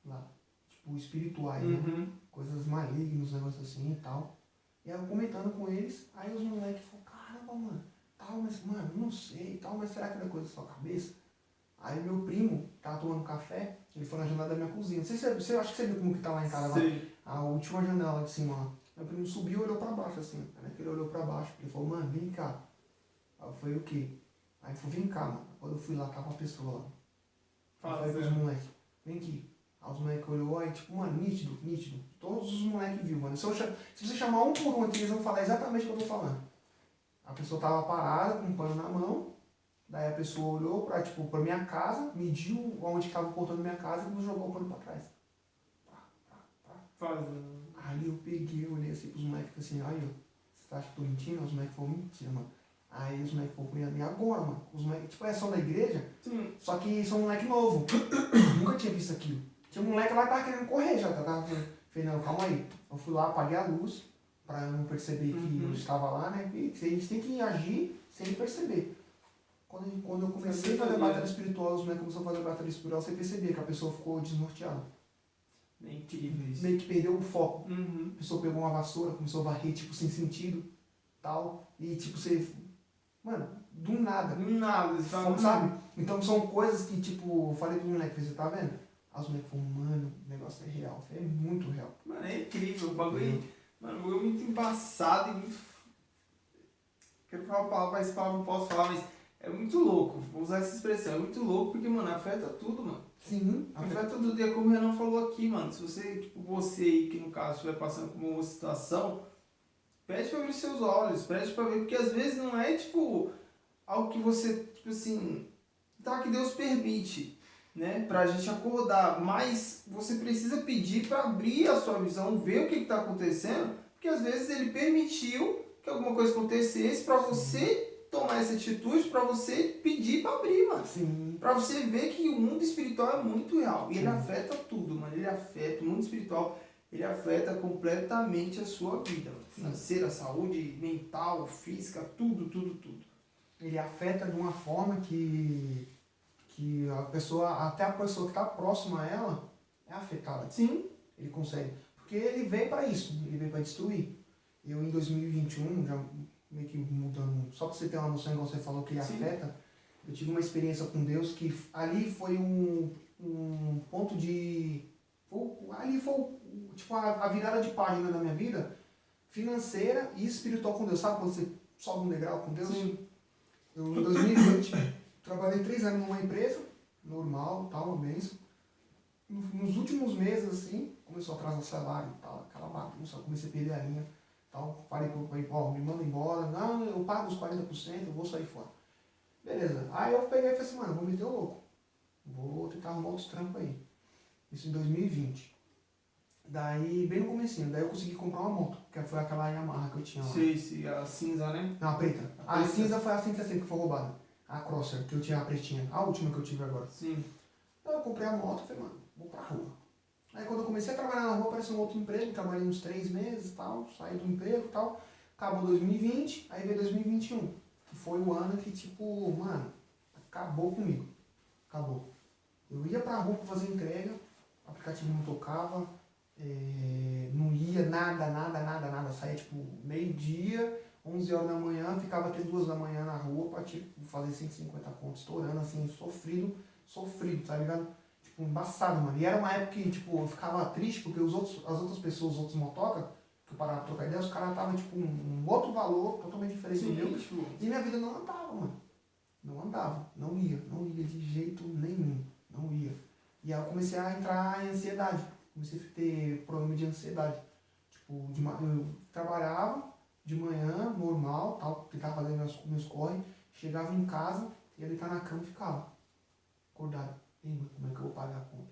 lá, tipo, espirituais, né? Coisas malignas, negócios assim e tal. E aí eu comentando com eles, aí os moleques falaram, caramba, mano, tal, mas mano, não sei, tal, mas será que não é coisa da sua cabeça? Aí meu primo tava tomando café, ele foi na janela da minha cozinha. Não sei se você acho que você viu como que tá lá em casa lá. A última janela lá de cima lá. Meu primo subiu e olhou pra baixo assim. Aí ele olhou pra baixo, ele falou, mano, vem cá. Aí eu falei, o quê? Aí ele falou, vem cá, mano. Quando eu fui lá, tava uma pessoa lá. Eu falei pros moleques, vem aqui. Aí os moleques olhou, aí tipo, mano, nítido, nítido. Todos os moleques viu, mano. Se você chamar um por um aqui, eles vão falar exatamente o que eu tô falando. A pessoa tava parada, com um pano na mão, daí a pessoa olhou pra minha casa, mediu onde estava o portão da minha casa e nos jogou o pano pra trás. Fazendo. Aí eu peguei, olhei assim pros moleques e falei assim, aí ó, você acha que eu tô mentindo? Os moleques falaram, mentira, mano. Aí os moleques falaram, e agora, mano? Os moleques, tipo, são da igreja, Sim. só que são moleque novo. Nunca tinha visto aquilo. Tinha um moleque lá que tava querendo correr já, tava falei, não, calma aí. Eu fui lá, apaguei a luz, pra não perceber que eu estava lá, né? E a gente tem que agir sem perceber. Quando eu comecei a fazer batalha espiritual, os moleques começaram a fazer batalha espiritual, você percebia que a pessoa ficou desnorteada. É incrível isso. Meio que perdeu o foco. Uhum. A pessoa pegou uma vassoura, começou a varrer, tipo, sem sentido, tal. E, tipo, você... Mano, do nada. Do nada, Sabe? Então são coisas que, tipo, eu falei pro moleque, você tá vendo? Aí os moleques falaram, mano, o negócio é real. Eu falei, é muito real. Mano, é incrível. O bagulho, mano, o bagulho é muito embaçado e muito... Quero falar uma palavra, mas essa palavra não posso falar, mas é muito louco. Vou usar essa expressão. É muito louco porque, mano, afeta tudo, mano. Sim. Afeta tudo. E é como o Renan falou aqui, mano. Se você, tipo, você aí, que no caso estiver passando por uma situação, pede pra abrir seus olhos, pede pra ver, porque às vezes não é, tipo, algo que você, tipo assim, tá, que Deus permite, né, pra gente acordar, mas você precisa pedir pra abrir a sua visão, ver o que tá acontecendo, porque às vezes ele permitiu que alguma coisa acontecesse pra você tomar essa atitude, pra você pedir pra abrir, mano. Sim. Pra você ver que o mundo espiritual é muito real. E ele afeta tudo, mano. Ele afeta, o mundo espiritual, ele afeta completamente a sua vida, mano. Financeira, saúde, mental, física, tudo, tudo, tudo. Ele afeta de uma forma que a pessoa, até a pessoa que está próxima a ela, é afetada. Sim. Ele consegue. Porque ele veio para isso, ele veio para destruir. Eu em 2021, já meio que mudando, só para você ter uma noção, igual você falou que ele afeta, eu tive uma experiência com Deus que ali foi um ponto de... Ali foi tipo a virada de página da minha vida, financeira e espiritual com Deus. Sabe quando você sobe um degrau com Deus? Sim. Eu em 2020 trabalhei 3 anos numa empresa, normal, tal, uma benção. Nos últimos meses, assim, começou a atrasar salário, tal, aquela bagunça, eu comecei a perder a linha, tal. Falei pro pai, ó, me manda embora, não, eu pago os 40%, eu vou sair fora. Beleza. Aí eu peguei e falei assim, mano, vou meter o louco. Vou tentar arrumar outros trampos aí. Isso em 2020. Daí, bem no comecinho, daí eu consegui comprar uma moto, que foi aquela Yamaha que eu tinha lá. Sei, a cinza, né? Não, a preta. A A preta. cinza foi a 160 que foi roubada. A Crosser, que eu tinha a pretinha. A última que eu tive agora. Sim. Então eu comprei a moto e falei, mano, vou pra rua. Aí quando eu comecei a trabalhar na rua, apareceu um outro emprego, trabalhei uns 3 meses e tal, saí do emprego e tal. Acabou 2020, aí veio 2021. Que foi o ano que, tipo, mano, acabou comigo. Acabou. Eu ia pra rua pra fazer entrega, o aplicativo não tocava, não ia nada. Saía tipo meio-dia, 11 horas da manhã, ficava até 2 da manhã na rua pra tipo, fazer 150 contos, estourando assim, sofrido, tá ligado? Tipo, embaçado, mano. E era uma época que, tipo, eu ficava triste porque as outras pessoas, os outros motoca, que eu parava pra trocar ideia, os caras estavam, tipo, um outro valor totalmente diferente do meu. Tipo... E minha vida não andava, mano. Não andava, não ia de jeito nenhum, não ia. E aí eu comecei a entrar em ansiedade, comecei a ter problema de ansiedade. Tipo, eu trabalhava de manhã, normal, tal, tentava fazer meus corre, chegava em casa, ia deitar na cama e ficava acordado. E aí, mano, como é que eu vou pagar a conta?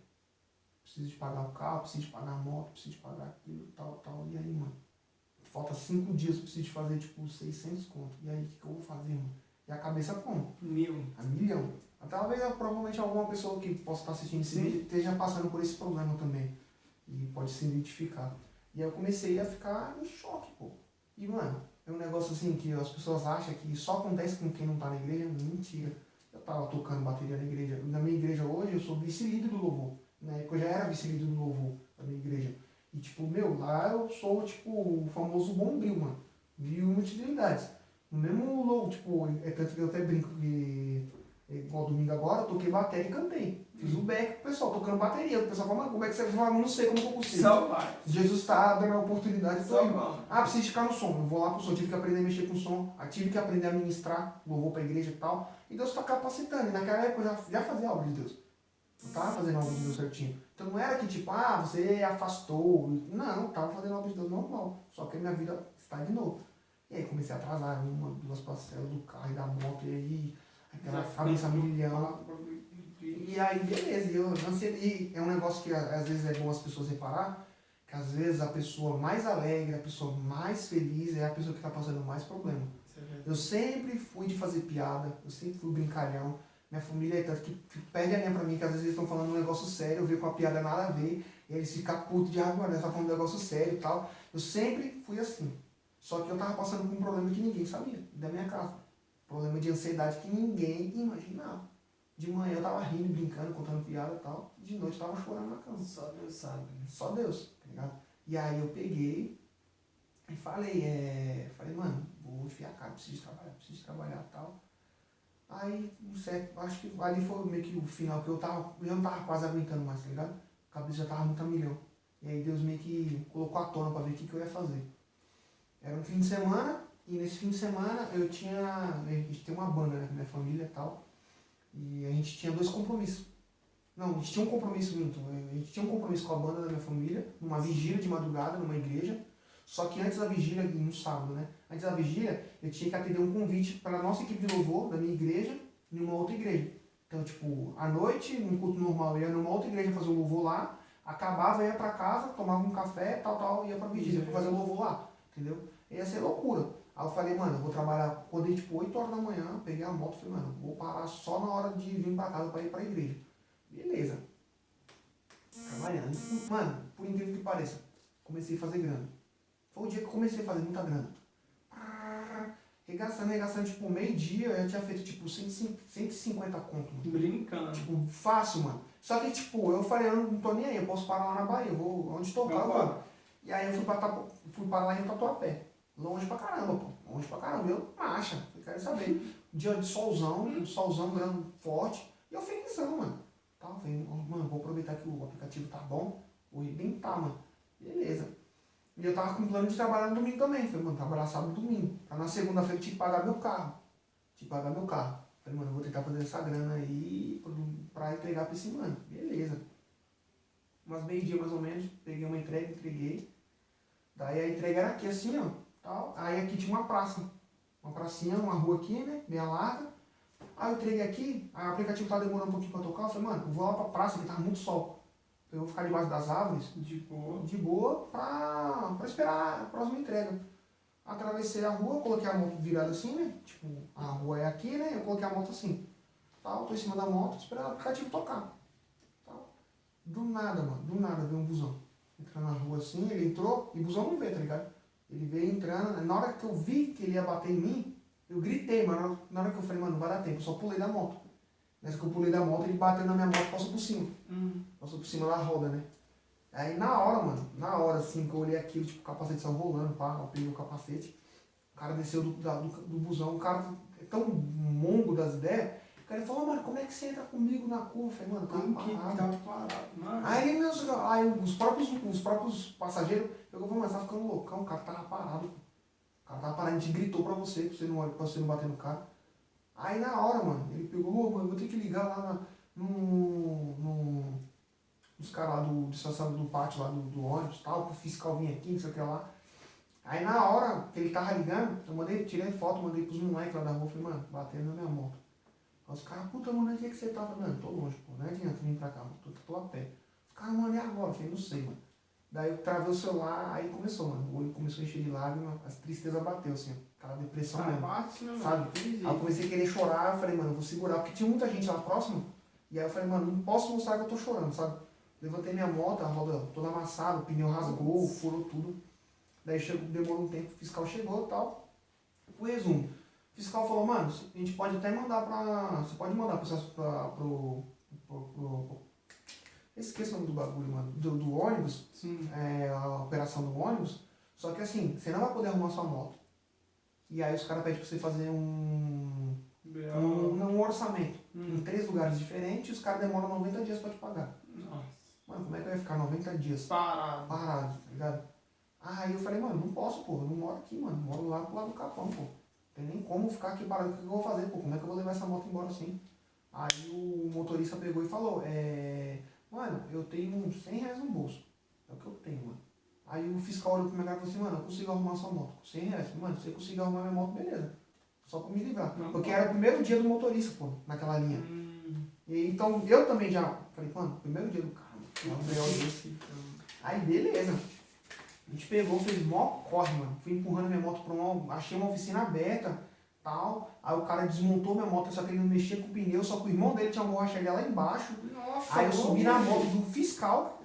Preciso de pagar o carro, preciso de pagar a moto, preciso de pagar aquilo, tal. E aí, mano, falta 5 dias, eu preciso de fazer, tipo, 600 conto. E aí, o que eu vou fazer, mano? E a cabeça como? A milhão. Talvez, provavelmente, alguma pessoa que possa estar assistindo esse vídeo esteja passando por esse problema também. E pode se identificar. E aí eu comecei a ficar em choque, pô. E, mano, é um negócio assim que as pessoas acham que só acontece com quem não tá na igreja. Mentira. Eu tava tocando bateria na igreja. Na minha igreja hoje, eu sou vice-líder do louvor. Na época eu já era vice-líder do louvor da minha igreja. E, tipo, lá eu sou, tipo, o famoso bombril, mano. Mil utilidades. No mesmo louvor, tipo, tanto que eu até brinco que, igual domingo agora, eu toquei bateria e cantei. Fiz o back pro pessoal, tocando bateria. O pessoal fala, mano, como é que você fala? Não sei como que eu consigo. Jesus tá dando a oportunidade. Preciso ficar no som. Eu vou lá pro som, tive que aprender a mexer com o som. Tive que aprender a ministrar louvor pra igreja e tal. E Deus tá capacitando. E naquela época eu já fazia obra de Deus. Eu tava fazendo a obra de Deus certinho. Então não era que tipo, ah, você afastou. Não, eu tava fazendo a obra de Deus normal. Só que a minha vida está de novo. E aí comecei a atrasar uma, duas parcelas do carro e da moto, e aí aquela cabeça a milhão. E aí, beleza, e é um negócio que às vezes é bom as pessoas reparar, que às vezes a pessoa mais alegre, a pessoa mais feliz é a pessoa que está passando mais problema. Eu sempre fui de fazer piada, eu sempre fui brincalhão. Minha família é tanto que perde a linha pra mim, que às vezes eles estão falando um negócio sério, eu vejo com a piada nada a ver, e eles ficam putos de água, né? Você tá falando um negócio sério e tal. Eu sempre fui assim. Só que eu tava passando por um problema que ninguém sabia, da minha casa. Problema de ansiedade que ninguém imaginava. De manhã eu tava rindo, brincando, contando piada e tal. De noite eu tava chorando na cama. Só Deus sabe. Só Deus, tá ligado? E aí eu peguei e falei, mano, vou enfiar a cara, preciso trabalhar e tal. Aí, certo, acho que ali foi meio que o final, que eu não tava quase aguentando mais, tá ligado? A cabeça já tava muito a milhão. E aí Deus meio que colocou a tona pra ver o que eu ia fazer. Era um fim de semana, e nesse fim de semana a gente tem uma banda, né, com minha família e tal, e a gente tinha 2 compromissos. Não, a gente tinha um compromisso muito, a gente tinha um compromisso com a banda da minha família, numa vigília de madrugada, numa igreja, só que antes da vigília, no sábado, né, antes da vigília, eu tinha que atender um convite para a nossa equipe de louvor, da minha igreja, em uma outra igreja. Então, tipo, à noite, num culto normal, eu ia numa outra igreja fazer o louvor lá, acabava, ia pra casa, tomava um café, tal, ia pra vigília, pra fazer o louvor lá, entendeu? Ia ser loucura. Aí eu falei, mano, eu vou trabalhar, acordei tipo 8 horas da manhã, peguei a moto, falei, mano, vou parar só na hora de vir pra casa pra ir pra igreja. Beleza. Trabalhando. Mano, por incrível que pareça, comecei a fazer grana. Foi o dia que eu comecei a fazer muita grana. Regaçando, tipo, meio-dia, eu tinha feito, tipo, 150 conto, mano. Brincando. Tipo, fácil, mano. Só que, tipo, eu falei, eu não tô nem aí, eu posso parar lá na Bahia, eu vou, onde tocar, eu vou. E aí eu fui parar lá em Tatuapé. Longe pra caramba, pô. Longe pra caramba. Eu, marcha, eu quero saber. Dia de solzão, um solzão grande, forte. E eu felizão, mano. Tá, eu falei, mano, vou aproveitar que o aplicativo tá bom, vou arrebentar, mano. Beleza. E eu tava com plano de trabalhar no domingo também. Falei, mano, trabalhar sábado e domingo. Aí na segunda-feira eu tinha que pagar meu carro. Falei, mano, eu vou tentar fazer essa grana aí pra entregar pra esse mano. Beleza. Umas meio-dia mais ou menos, peguei uma entrega, entreguei. Daí a entrega era aqui assim, ó. Tal. Aí aqui tinha uma praça. Uma pracinha, uma rua aqui, né? Meia larga. Aí eu entreguei aqui, aí o aplicativo tava demorando um pouquinho pra tocar. Eu falei, mano, eu vou lá pra praça, que tava muito sol. Eu vou ficar debaixo das árvores. De boa pra esperar a próxima entrega. Atravessei a rua, coloquei a moto virada assim, né? Tipo, a rua é aqui, né? Eu coloquei a moto assim. Tal, tô em cima da moto, esperando o aplicativo tocar. Tal. Do nada, mano, veio um busão. Entrando na rua assim, ele entrou, e o busão não veio, tá ligado? Ele veio entrando, na hora que eu vi que ele ia bater em mim, eu gritei, mano. Na hora que eu falei, mano, não vai dar tempo, eu só pulei da moto. Nessa que eu pulei da moto, ele bateu na minha moto, passou por cima. Passou por cima da roda, né? Aí na hora, mano, assim, que eu olhei aquilo, tipo, o capacete saiu rolando, pá, eu peguei o capacete. O cara desceu do busão, o cara é tão mongo das ideias. O cara falou, mano, como é que você entra comigo na curva? Eu falei, mano, Tava parado, mano. Aí os próprios passageiros pegou e falou, mano, você tá ficando loucão, o cara tava parado. O cara tava parado, a gente gritou pra você não bater no cara. Aí na hora, mano, ele pegou, mano, vou ter que ligar lá nos caras lá do estacionamento do pátio lá do ônibus, tal, pro fiscal vir aqui, não sei o que lá. Aí na hora que ele tava ligando, eu tirei foto, mandei pros moleques lá da rua, falei, mano, batendo na minha moto. Aí os caras, puta, mano, onde é que você tá? Mano, tô longe, pô, não adianta vir pra cá, mano, tô a pé. Os caras, mano, e agora? Eu falei, não sei, mano. Daí eu travei o celular, aí começou, mano, o olho começou a encher de lágrimas, a tristeza bateu, assim, ó, aquela depressão mesmo, Bate, né, sabe? Aí eu comecei a querer chorar, eu falei, mano, eu vou segurar, porque tinha muita gente lá próximo, e aí eu falei, mano, não posso mostrar que eu tô chorando, sabe? Levantei minha moto, a roda toda amassada, o pneu rasgou, furou tudo. Daí demorou um tempo, o fiscal chegou e tal. O resumo. O fiscal falou, mano, a gente pode até mandar pra. Você pode mandar pro. Esqueci o nome do bagulho, mano. Do ônibus. Sim. A operação do ônibus. Só que assim, você não vai poder arrumar sua moto. E aí os caras pedem pra você fazer um orçamento. Em 3 lugares diferentes, e os caras demoram 90 dias pra te pagar. Nossa. Mano, como é que eu ia ficar 90 dias Parado, tá ligado? Aí eu falei, mano, não posso, pô, eu não moro aqui, mano, moro lá pro lado do Capão, pô. Não tem nem como ficar aqui parado, o que eu vou fazer, pô, como é que eu vou levar essa moto embora assim? Aí o motorista pegou e falou, mano, eu tenho uns R$100 no bolso. É o que eu tenho, mano. Aí o fiscal olhou pro meu cara e falou assim, mano, eu consigo arrumar sua moto com R$100. Mano, se você conseguir arrumar minha moto, beleza. Só pra me livrar. Não, Porque não. era o primeiro dia do motorista, pô, naquela linha. E, então eu também já falei, mano, primeiro dia do carro, Aí beleza. A gente pegou, fez mó corre, mano. Fui empurrando minha moto pra achei uma oficina aberta, tal. Aí o cara desmontou minha moto, só que ele não mexia com o pneu, só que o irmão dele tinha uma borracharia lá embaixo. Nossa, Aí eu subi na velho. moto do fiscal,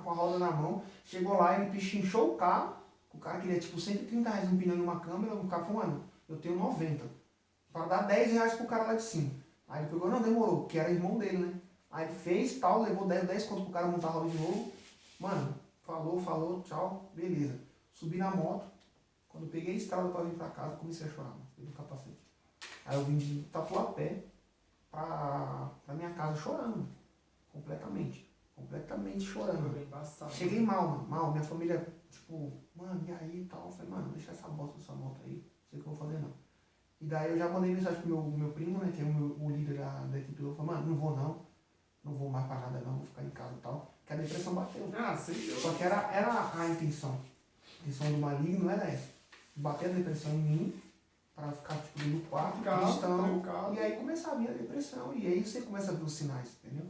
com a roda na mão. Chegou lá, ele pichinchou o carro. O cara queria tipo R$130 no pneu e uma câmera. O cara falou, mano, eu tenho 90. Para dar R$10 pro cara lá de cima. Aí ele pegou, não, demorou, que era irmão dele, né? Aí ele fez tal, levou 10 conto pro cara montar a roda de novo. Mano, falou, tchau, beleza. Subi na moto. Quando eu peguei a estrada pra vir pra casa, comecei a chorar, mano, pelo capacete. Aí eu vim de Tatuapé pra minha casa chorando, mano. Completamente chorando. Foi embaçado. Cheguei mal, mano, mal. Minha família, tipo, mano, e aí e tal. Eu falei, mano, deixa essa bosta dessa moto aí, não sei o que eu vou fazer não. E daí eu já mandei mensagem pro meu primo, né, que é o líder da equipe. Eu falei, mano, não vou mais pra nada não, vou ficar em casa e tal. Que a depressão bateu. Ah, sei eu. Só que era a intenção. A intenção do maligno era essa. Bater a depressão em mim, pra ficar tipo no quarto, cristão, trancado. e aí começar a vir a depressão. E aí você começa a ver os sinais, entendeu?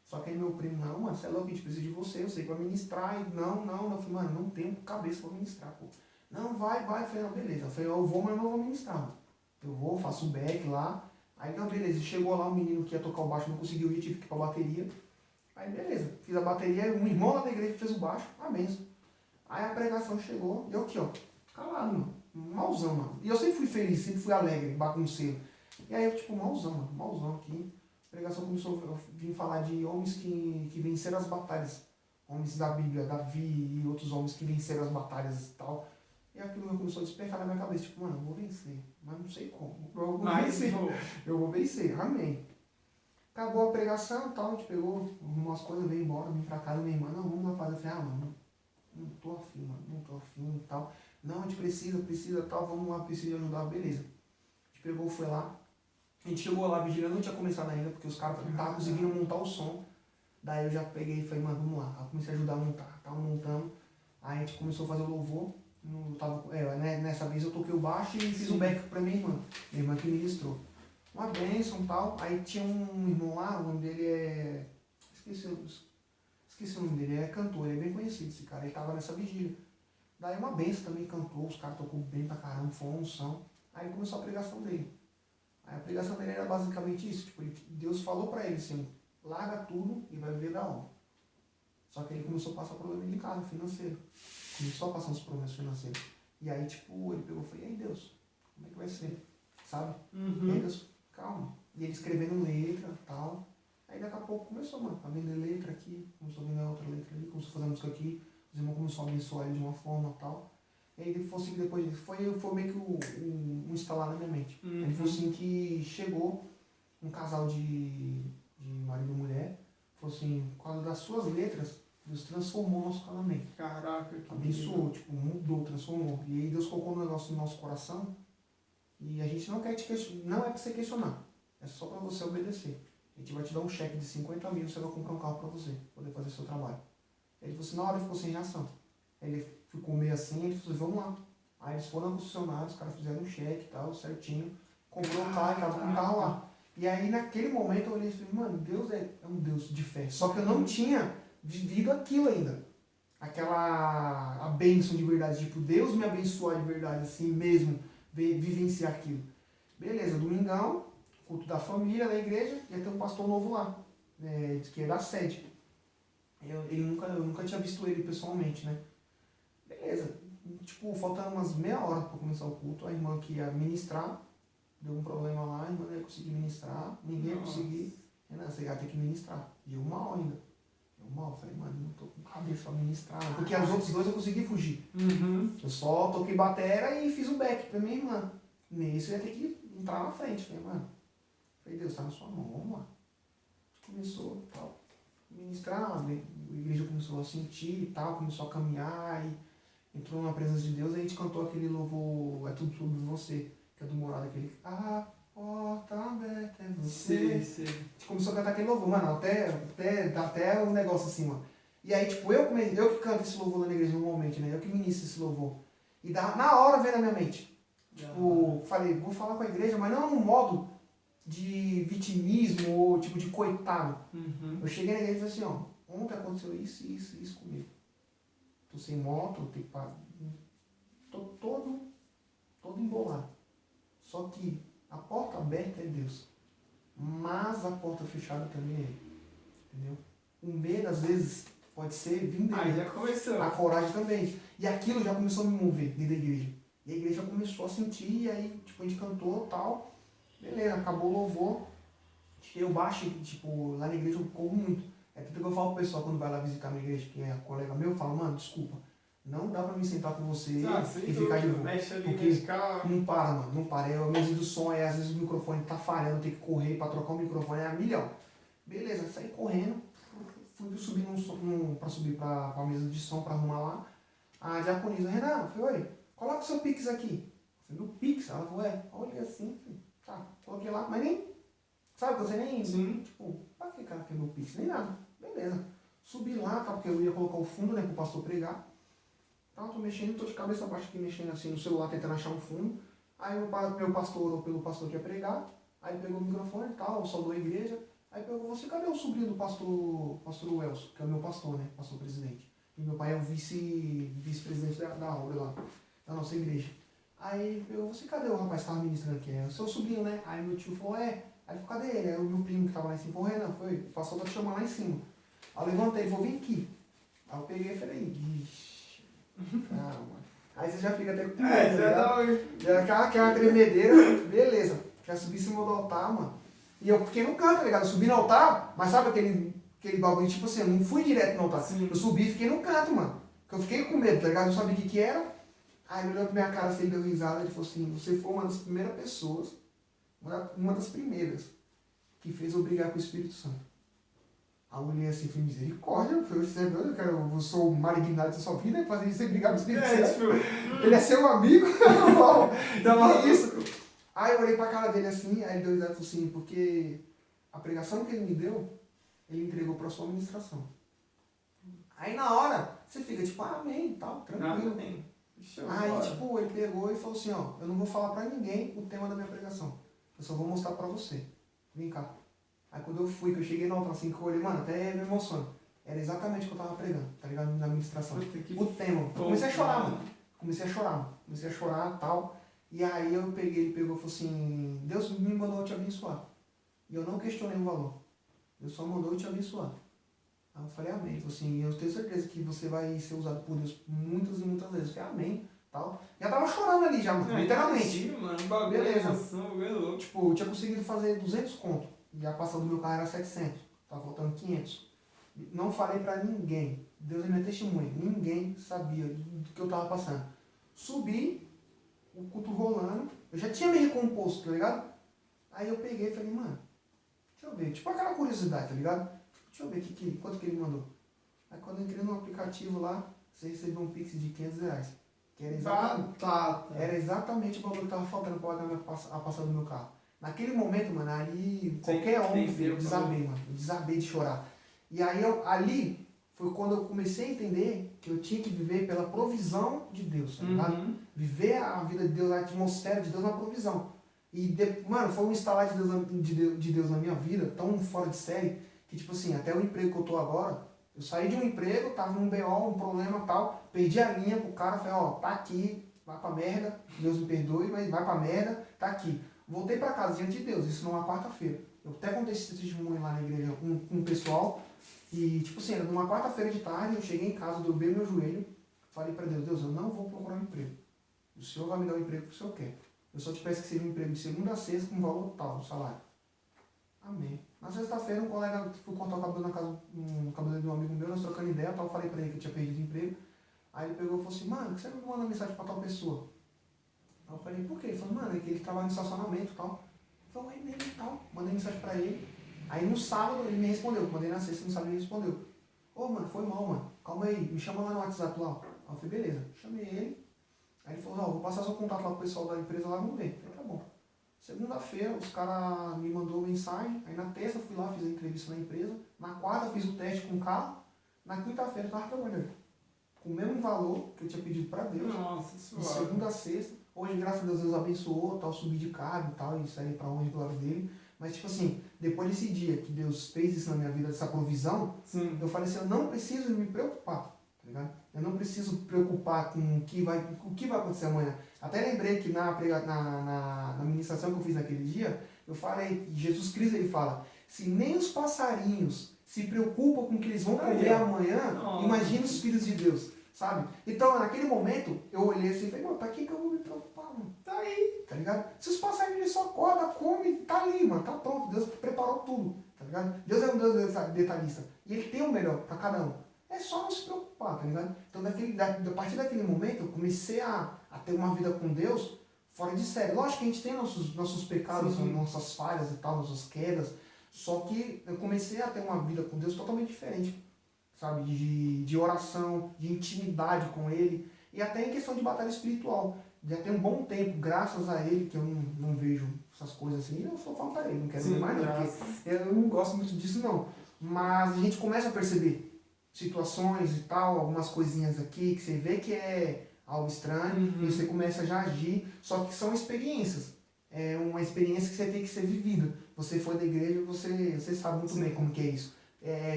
Só que aí meu primo, não, mano, você é louco, a gente precisa de você, eu sei que vai ministrar. E não. Eu falei, mano, não tenho cabeça pra ministrar, pô. Não, vai. Eu falei, não, beleza. Eu falei, eu vou, mas não vou ministrar, mano. Eu vou, faço o back lá. Aí, não, beleza. Chegou lá um menino que ia tocar o baixo, não conseguiu ir, tive que ir pra bateria. Aí, beleza. Fiz a bateria, um irmão lá da igreja fez o baixo, a benção. Aí a pregação chegou, e eu aqui, ó, calado, mano. Malzão, mano. E eu sempre fui feliz, sempre fui alegre, bagunceiro. E aí eu, tipo, malzão aqui. A pregação começou a vir falar de homens que venceram as batalhas. Homens da Bíblia, Davi e outros homens que venceram as batalhas e tal. E aquilo começou a despertar na minha cabeça, tipo, mano, eu vou vencer, mas não sei como. Eu vou vencer. Eu vou vencer, amém. Acabou a pregação e tal, a gente pegou, arrumou as coisas, veio embora, vim pra casa, minha irmã, não, vamos lá fazer. Eu falei, mano, não tô afim, mano, não tô afim e tal. Não, a gente precisa tal, vamos lá, precisa ajudar, beleza. A gente pegou, foi lá. A gente chegou lá, a vigília não tinha começado ainda, porque os caras não estavam conseguindo montar o som. Daí eu já peguei e falei, mano, vamos lá. Aí eu comecei a ajudar a montar, tava montando. Aí a gente começou a fazer o louvor. Nessa vez eu toquei o baixo e fiz um back pra minha irmã. Minha irmã que ministrou. Uma bênção e tal. Aí tinha um irmão lá, o nome dele é... Esqueci o nome dele, é cantor, ele é bem conhecido esse cara. Ele tava nessa vigília. Daí uma benção também cantou, os caras tocou bem pra caramba, foi uma unção. Aí começou a pregação dele. Aí a pregação dele era basicamente isso, tipo, Deus falou pra ele assim, larga tudo e vai viver da obra. Só que ele começou a passar problema de casa, financeiro. Começou a passar uns problemas financeiros. E aí, tipo, ele pegou e falou, e aí Deus, como é que vai ser? Sabe? E aí Deus, calma. E ele escrevendo letra e tal. Aí daqui a pouco começou, mano, a vender letra aqui, começou a vender outra letra ali, começou a fazer música aqui. Os irmãos começaram a abençoar ele de uma forma e tal. E aí ele falou assim que depois disso, foi meio que um instalar na minha mente. Ele falou assim que chegou um casal de marido e mulher, falou assim, por causa das suas letras, Deus transformou o nosso casamento. Caraca, que Abençoou, tipo, mudou, transformou. E aí Deus colocou um negócio no nosso coração e a gente não quer te questionar, não é pra você questionar, é só pra você obedecer. A gente vai te dar um cheque de 50 mil, você vai comprar um carro pra você, poder fazer seu trabalho. Ele falou assim, na hora ele ficou sem reação. Ele ficou meio assim, ele falou assim, vamos lá. Aí eles foram na concessionária, os caras fizeram um cheque e tal, certinho, comprou o carro e tava com o carro lá. E aí naquele momento eu olhei e falei, mano, Deus é um Deus de fé. Só que eu não tinha vivido aquilo ainda. A bênção de verdade, tipo, Deus me abençoar de verdade, assim mesmo, vivenciar aquilo. Beleza, domingão, culto da família, da igreja, ia ter um pastor novo lá, que é da sede. Eu nunca tinha visto ele pessoalmente, né? Beleza, tipo, faltando umas meia hora para começar o culto, a irmã que ia ministrar, deu um problema lá, a irmã não ia conseguir ministrar, ninguém ia conseguir. Renan, você ia ter que ministrar. E eu mal ainda. Eu falei, mano, não tô com cabeça pra ministrar. Porque os outros dois eu consegui fugir. Eu só toquei batera e fiz um back pra minha irmã. Nesse eu ia ter que entrar na frente. Falei, Deus, tá na sua mão, vamos lá. Começou tal. Ministrar, a igreja começou a sentir e tal, começou a caminhar e entrou na presença de Deus, e a gente cantou aquele louvor, é tudo sobre você, que é do Morada, aquele, porta aberta é você. Sim. A gente começou a cantar aquele louvor, mano, dá até um negócio assim, mano. E aí, tipo, eu que canto esse louvor lá na igreja normalmente, né? Eu que ministro esse louvor. E na hora veio na minha mente. Tipo, falei, vou falar com a igreja, mas não num modo de vitimismo ou tipo de coitado. Uhum. Eu cheguei na igreja e falei assim, ó, ontem aconteceu isso comigo. Tô sem moto, tenho que pagar. Tô todo embolado. Só que a porta aberta é Deus. Mas a porta fechada também é Ele. Entendeu? O medo, às vezes, pode ser vindo dele. Aí já começou. A coragem também. E aquilo já começou a me mover dentro da igreja. E a igreja começou a sentir, e aí, tipo, a gente cantou e tal. Beleza, acabou o louvor. Eu baixo, tipo, lá na igreja eu corro muito. É tudo que eu falo pro pessoal quando vai lá visitar a minha igreja, que é colega meu, eu falo, mano, desculpa. Não dá pra me sentar com você e ficar de boa. Mexe ali, Porque mexe cá. não para, mano, não para. Eu mesmo do som, às vezes o microfone tá falhando, eu tenho que correr pra trocar o microfone, é a milhão. Beleza, saí correndo, fui subir pra subir pra mesa de som pra arrumar lá. A diaconisa, Renan, eu falei, oi, coloca o seu Pix aqui. Eu falei, no Pix? Ela falou, olha assim, falei, tá, coloquei lá, mas nem, sabe, você nem, Sim. tipo, pra que cara quer meu Pix? Nem nada, beleza. Subi lá, tá, porque eu ia colocar o fundo, né, pro pastor pregar. Então, tô mexendo, tô de cabeça baixa aqui, mexendo assim no celular, tentando achar um fundo. Aí meu pastor orou pelo pastor que ia pregar, aí ele pegou o microfone e tal, saudou a igreja. Aí pegou você, cadê o sobrinho do pastor Welson, que é o meu pastor, né, pastor presidente. E meu pai é o vice-presidente da obra lá, da nossa igreja. Aí eu, você, cadê o rapaz que estava ministrando aqui? É o seu sobrinho, né? Aí meu tio falou, é. Aí ele falou, cadê ele? Aí o meu primo que estava lá em cima falou, Renan, foi, o pastor tá te chamando lá em cima. Aí eu levantei e falei, vem aqui. Aí eu peguei e falei, ixi, calma. Aí você já fica até com medo, Já dá já aquela tremedeira, beleza. Já subi em cima do altar, mano. E eu fiquei no canto, tá ligado? Eu subi no altar, mas sabe aquele bagulho, tipo assim, eu não fui direto no altar. Sim. Eu subi e fiquei no canto, mano. Porque eu fiquei com medo, tá ligado? Eu não sabia o que era. Aí ele olhou pra minha cara, assim, deu risada, ele falou assim, você foi uma das primeiras pessoas, uma das primeiras, que fez eu brigar com o Espírito Santo. Aí eu olhei assim, falei, misericórdia, eu sou malignado da sua vida, fazer você brigar com o Espírito Santo. Ele é seu amigo? Então, que isso? Aí eu olhei pra cara dele assim, aí ele deu risada e falou assim, porque a pregação que ele me deu, ele entregou pra sua administração. Aí na hora, você fica tipo, amém, tal, tranquilo. Amém. Aí, tipo, ele pegou e falou assim, ó, eu não vou falar pra ninguém o tema da minha pregação. Eu só vou mostrar pra você. Vem cá. Aí quando eu fui, que eu cheguei no altar assim, que eu olhei, mano, até me emociono. Era exatamente o que eu tava pregando, tá ligado? Na administração. O tema. Eu comecei a chorar, mano. Comecei a chorar e tal. E aí ele pegou e falou assim, Deus me mandou te abençoar. E eu não questionei o valor. Deus só mandou te abençoar. Aí eu falei, amém. Ele falou assim, eu tenho certeza que você vai ser usado por Deus muitas e muitas vezes. Eu falei, amém. Tal. Já tava chorando ali já, mano, literalmente. Sim, mano, bagulho. Beleza. Louco. Tipo, eu tinha conseguido fazer 200 conto. E a passada do meu carro era 700. Tava faltando 500. Não falei pra ninguém. Deus é minha testemunha. Ninguém sabia do que eu tava passando. Subi, o culto rolando. Eu já tinha me recomposto, tá ligado? Aí eu peguei e falei, mano, deixa eu ver. Tipo aquela curiosidade, tá ligado? Deixa eu ver quanto que ele mandou. Aí quando eu entrei no aplicativo lá, você recebeu um Pix de 500 reais. Que era exatamente o valor que tava faltando pra pagar a passada do meu carro. Naquele momento, mano, ali qualquer homem, eu desabei, mano. Eu desabei de chorar. E aí ali foi quando eu comecei a entender que eu tinha que viver pela provisão de Deus, tá ligado? Viver a vida de Deus, a atmosfera de Deus na provisão. E, mano, foi um instalar de Deus na minha vida, tão fora de série, que tipo assim, até o emprego que eu tô agora, eu saí de um emprego, tava num BO, um problema e tal, perdi a linha pro cara, falei, ó, tá aqui, vai pra merda, Deus me perdoe, mas vai pra merda, tá aqui. Voltei pra casa diante de Deus, isso numa quarta-feira. Eu até contei esse testemunho lá na igreja com o pessoal, e tipo assim, era numa quarta-feira de tarde, eu cheguei em casa, dobrei meu joelho, falei pra Deus, Deus, eu não vou procurar um emprego. O Senhor vai me dar o emprego que o Senhor quer. Eu só te peço que seja um emprego de segunda a sexta com valor tal, o salário. Amém. Na sexta-feira, um colega, fui cortar o cabelo na casa, no cabelo de um amigo meu, nós trocando ideia, tal, eu falei pra ele que eu tinha perdido emprego. Aí ele pegou e falou assim, mano, por que você não manda mensagem pra tal pessoa? Aí eu falei, por quê? Ele falou, mano, é que ele trabalha no estacionamento e tal. Eu falei, mesmo e tal, mandei mensagem pra ele. Aí no sábado ele me respondeu, mandei na sexta, no sábado ele respondeu. Ô, mano, foi mal, mano, calma aí, me chama lá no WhatsApp lá. Aí eu falei, beleza, chamei ele. Aí ele falou, ó, vou passar seu contato lá pro pessoal da empresa lá, vamos ver. Eu falei, tá bom. Segunda-feira, os caras me mandou mensagem. Aí na terça eu fui lá, fiz a entrevista na empresa. Na quarta eu fiz o teste com o carro. Na quinta-feira eu tava trabalhando. Com o mesmo valor que eu tinha pedido para Deus. Nossa, De suave. segunda a sexta. Hoje, graças a Deus, Deus abençoou, tal, subi de cargo e tal, isso aí pra honra e glória dele. Mas, tipo assim, depois desse dia que Deus fez isso na minha vida, essa provisão, Sim. eu falei assim, eu não preciso me preocupar, tá ligado? Eu não preciso preocupar com o que vai acontecer amanhã. Até lembrei que na ministração que eu fiz naquele dia, eu falei, Jesus Cristo, ele fala, se nem os passarinhos se preocupam com o que eles vão comer amanhã, Nossa. imagina os filhos de Deus, sabe? Então, naquele momento, eu olhei assim e falei, mano, pra que eu vou me preocupar, mano? Tá aí. Tá ligado? Se os passarinhos eles só acordam, come, tá ali, mano, tá pronto. Deus preparou tudo, tá ligado? Deus é um Deus detalhista. E ele tem o melhor pra cada um. É só não se preocupar, tá ligado? Então, a partir daquele momento, eu comecei a ter uma vida com Deus fora de série. Lógico que a gente tem nossos pecados, Sim. nossas falhas e tal, nossas quedas. Só que eu comecei a ter uma vida com Deus totalmente diferente, sabe? De oração, de intimidade com Ele. E até em questão de batalha espiritual. Já tem um bom tempo, graças a ele, que eu não vejo essas coisas assim. Eu só falo para ele, não quero ver mais não, porque eu não gosto muito disso não. Mas a gente começa a perceber situações e tal, algumas coisinhas aqui que você vê que é algo estranho, e você começa já a agir, só que são experiências. É uma experiência que você tem que ser vivida. Você foi da igreja, você sabe muito bem como que é isso.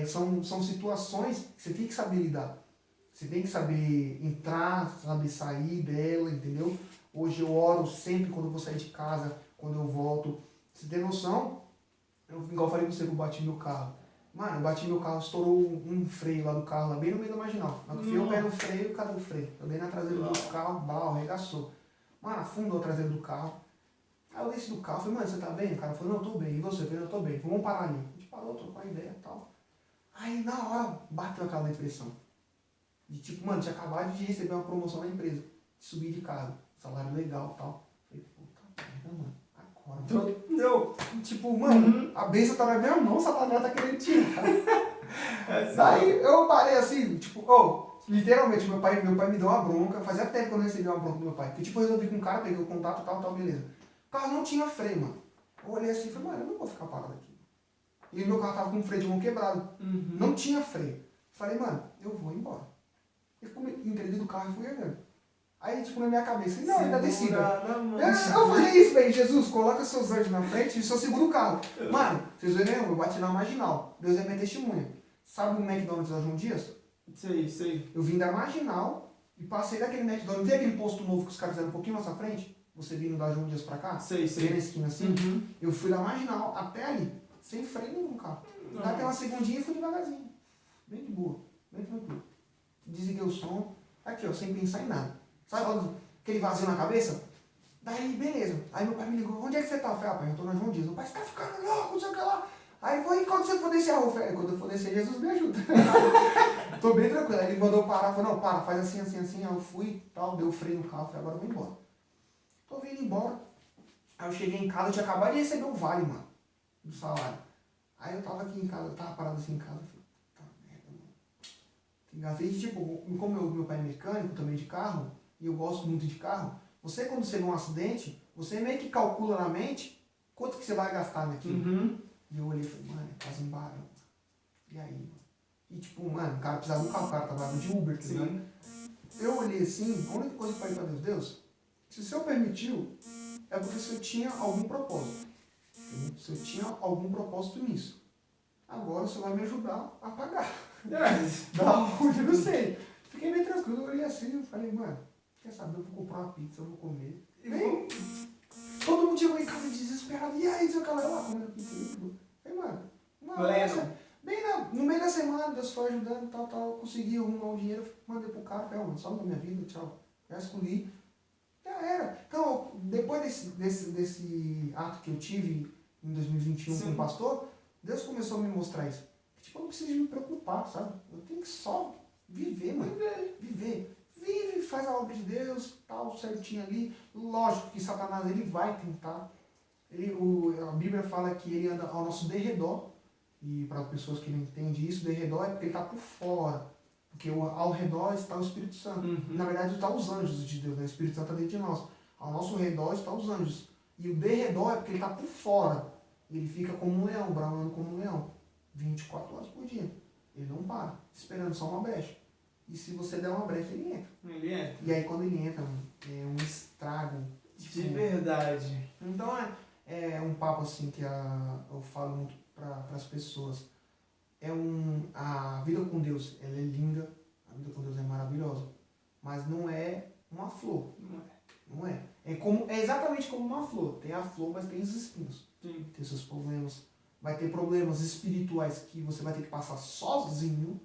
São situações que você tem que saber lidar. Você tem que saber entrar, saber sair dela, entendeu? Hoje eu oro sempre quando eu vou sair de casa, quando eu volto. Você tem noção? Igual eu falei com você que eu bati meu carro. Mano, eu bati meu carro, estourou um freio lá do carro, lá bem no meio da marginal. Eu fui o pé no freio, cadê o freio? Eu dei na traseira do outro carro, bal, arregaçou. Mano, afundou a traseira do carro. Aí eu desci do carro, falei, mano, você tá bem? O cara falou, não, eu tô bem. E você? Eu falei, eu tô bem. Vamos parar ali. A gente parou, trocou a ideia e tal. Aí na hora, bateu aquela depressão. De tipo, mano, tinha acabado de receber uma promoção na empresa. De subir de cargo. Salário legal e tal. Falei, puta merda, mano. Agora, mano. Não. Tipo, mano, a bênção tá na minha mão, o Satanás tá querendo tirar. Daí eu parei assim, tipo, literalmente, meu pai me deu uma bronca. Fazia tempo que eu não recebi uma bronca do meu pai. Porque tipo, eu resolvi com o cara, peguei o contato, tal, beleza. O carro não tinha freio, mano. Eu olhei assim e falei, mano, eu não vou ficar parado aqui. E meu carro tava com o freio de mão quebrado. Não tinha freio. Falei, mano, eu vou embora. Eu entreguei do carro e fui andando. Aí, tipo, na minha cabeça, não, ainda descida. Eu falei isso, velho, Jesus, coloca seus anjos na frente e só segura o carro. Mano, vocês viram, eu bati na marginal. Deus é minha testemunha. Sabe o McDonald's da João Dias? Sei. Eu vim da marginal e passei daquele McDonald's. Tem aquele posto novo que os caras fizeram um pouquinho mais à frente? Você vindo da João Dias pra cá? Sei. Bem na esquina assim. Eu fui da marginal até ali, sem freio nenhum no carro. Dá aquela segundinha e fui devagarzinho. Bem de boa, bem tranquilo. Desliguei o som, aqui ó, sem pensar em nada. Sabe quando aquele vazio na cabeça? Daí, beleza. Aí meu pai me ligou, onde é que você tá? Eu falei, pai, eu tô na João Dias. Meu pai, você tá ficando louco, não sei o que lá. Aí foi, quando você for descer a rua? Eu falei, quando eu for descer, Jesus me ajuda. Tô bem tranquilo. Aí ele mandou parar, falou, não, para, faz assim. Aí eu fui, tal, deu freio no carro, falei, agora eu vou embora. Tô vindo embora. Aí eu cheguei em casa, eu tinha acabado de receber o vale, mano, do salário. Aí eu tava aqui em casa, eu tava parado assim em casa, eu falei, tá merda, mano. Engasguei, tipo, como meu pai é mecânico também de carro, e eu gosto muito de carro, você quando você vê um acidente, você meio que calcula na mente quanto que você vai gastar naquilo. E eu olhei e falei, mano, é quase um barão. E aí, mano? E tipo, mano, o cara precisava de um carro, o cara trabalhava de Uber, tá ligado? Eu olhei assim, a única coisa que eu falei pra Deus, se o Senhor permitiu, é porque o Senhor tinha algum propósito. Entendeu? Se eu tinha algum propósito nisso. Agora o Senhor vai me ajudar a pagar. Da onde, eu não sei. Fiquei bem tranquilo, eu olhei assim e falei, mano, quer saber, eu vou comprar uma pizza, eu vou comer. E vem, todo mundo chegou em casa desesperado, e aí, seu cara, lá, comendo pizza. Falei, mano, no meio da semana, Deus foi ajudando, tal, consegui arrumar o dinheiro, mandei pro cara, falei, mano, salve da minha vida, tchau. Já escolhi. Já era. Então, depois desse ato que eu tive em 2021 com o pastor, Deus começou a me mostrar isso. Tipo, eu não preciso me preocupar, sabe? Eu tenho que só viver, mano. Viver. Vive, faz a obra de Deus, tal, certinho ali. Lógico que Satanás, ele vai tentar. A Bíblia fala que ele anda ao nosso derredor. E para as pessoas que não entendem isso, derredor é porque ele está por fora. Porque ao redor está o Espírito Santo. Na verdade, está os anjos de Deus, né? O Espírito Santo está dentro de nós. Ao nosso redor estão os anjos. E o derredor é porque ele tá por fora. Ele fica como um leão, bramando como um leão. 24 horas por dia. Ele não para, esperando só uma brecha. E se você der uma brecha, ele entra. Ele entra. E aí quando ele entra, é um estrago. De verdade. Então é um papo assim que eu falo muito para as pessoas. A vida com Deus, ela é linda, a vida com Deus é maravilhosa, mas não é uma flor. Não é. É exatamente como uma flor. Tem a flor, mas tem os espinhos. Sim. Tem seus problemas. Vai ter problemas espirituais que você vai ter que passar sozinho,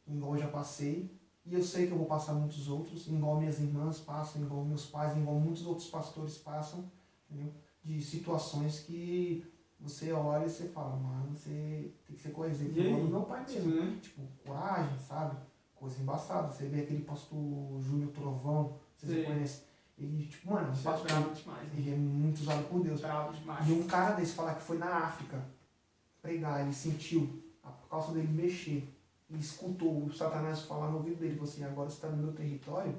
igual eu já passei. E eu sei que eu vou passar muitos outros, igual minhas irmãs passam, igual meus pais, igual muitos outros pastores passam, entendeu? De situações que você olha e você fala, mano, você tem que ser coeso. Igual do meu pai mesmo. Sim. Tipo, coragem, sabe? Coisa embaçada. Você vê aquele pastor Júlio Trovão, vocês Sim. conhecem. Ele, tipo, mano, Isso é brabo demais. ele é muito usado por Deus. Brabo demais. E um cara desse falar que foi na África pregar, ele sentiu a calça dele mexer e escutou o Satanás falar no ouvido dele, assim, agora você está no meu território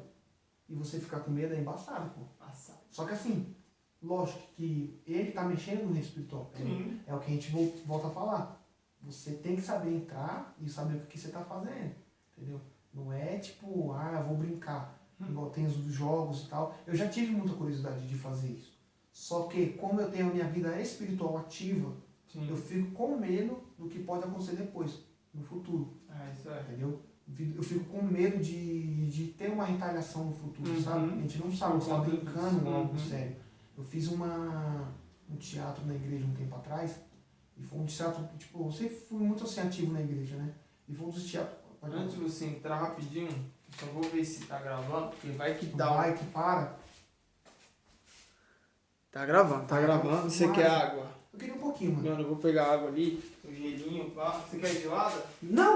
e você ficar com medo é embaçado, pô. Passado. Só que assim, lógico que ele tá mexendo no reino espiritual. Sim. É o que a gente volta a falar. Você tem que saber entrar e saber o que você tá fazendo, entendeu? Não é tipo, eu vou brincar. Igual tem os jogos e tal. Eu já tive muita curiosidade de fazer isso. Só que, como eu tenho a minha vida espiritual ativa, Sim. eu fico com medo do que pode acontecer depois, no futuro. Isso é. Entendeu? Eu fico com medo de ter uma retaliação no futuro, Uhum. sabe? A gente não sabe, você tá Por conta brincando disso. algo Uhum. sério. Eu fiz um teatro na igreja um tempo atrás, e foi um teatro, tipo, eu sempre fui muito assim ativo na igreja, né? E foi um dos teatros. Antes de você entrar rapidinho, eu só vou ver se tá gravando, porque vai que dá Vai que para. Tá gravando, tá gravando. Você quer água? Eu queria um pouquinho, mano. Mano, eu vou pegar água ali, o gelinho, pá. Você quer gelada? Não!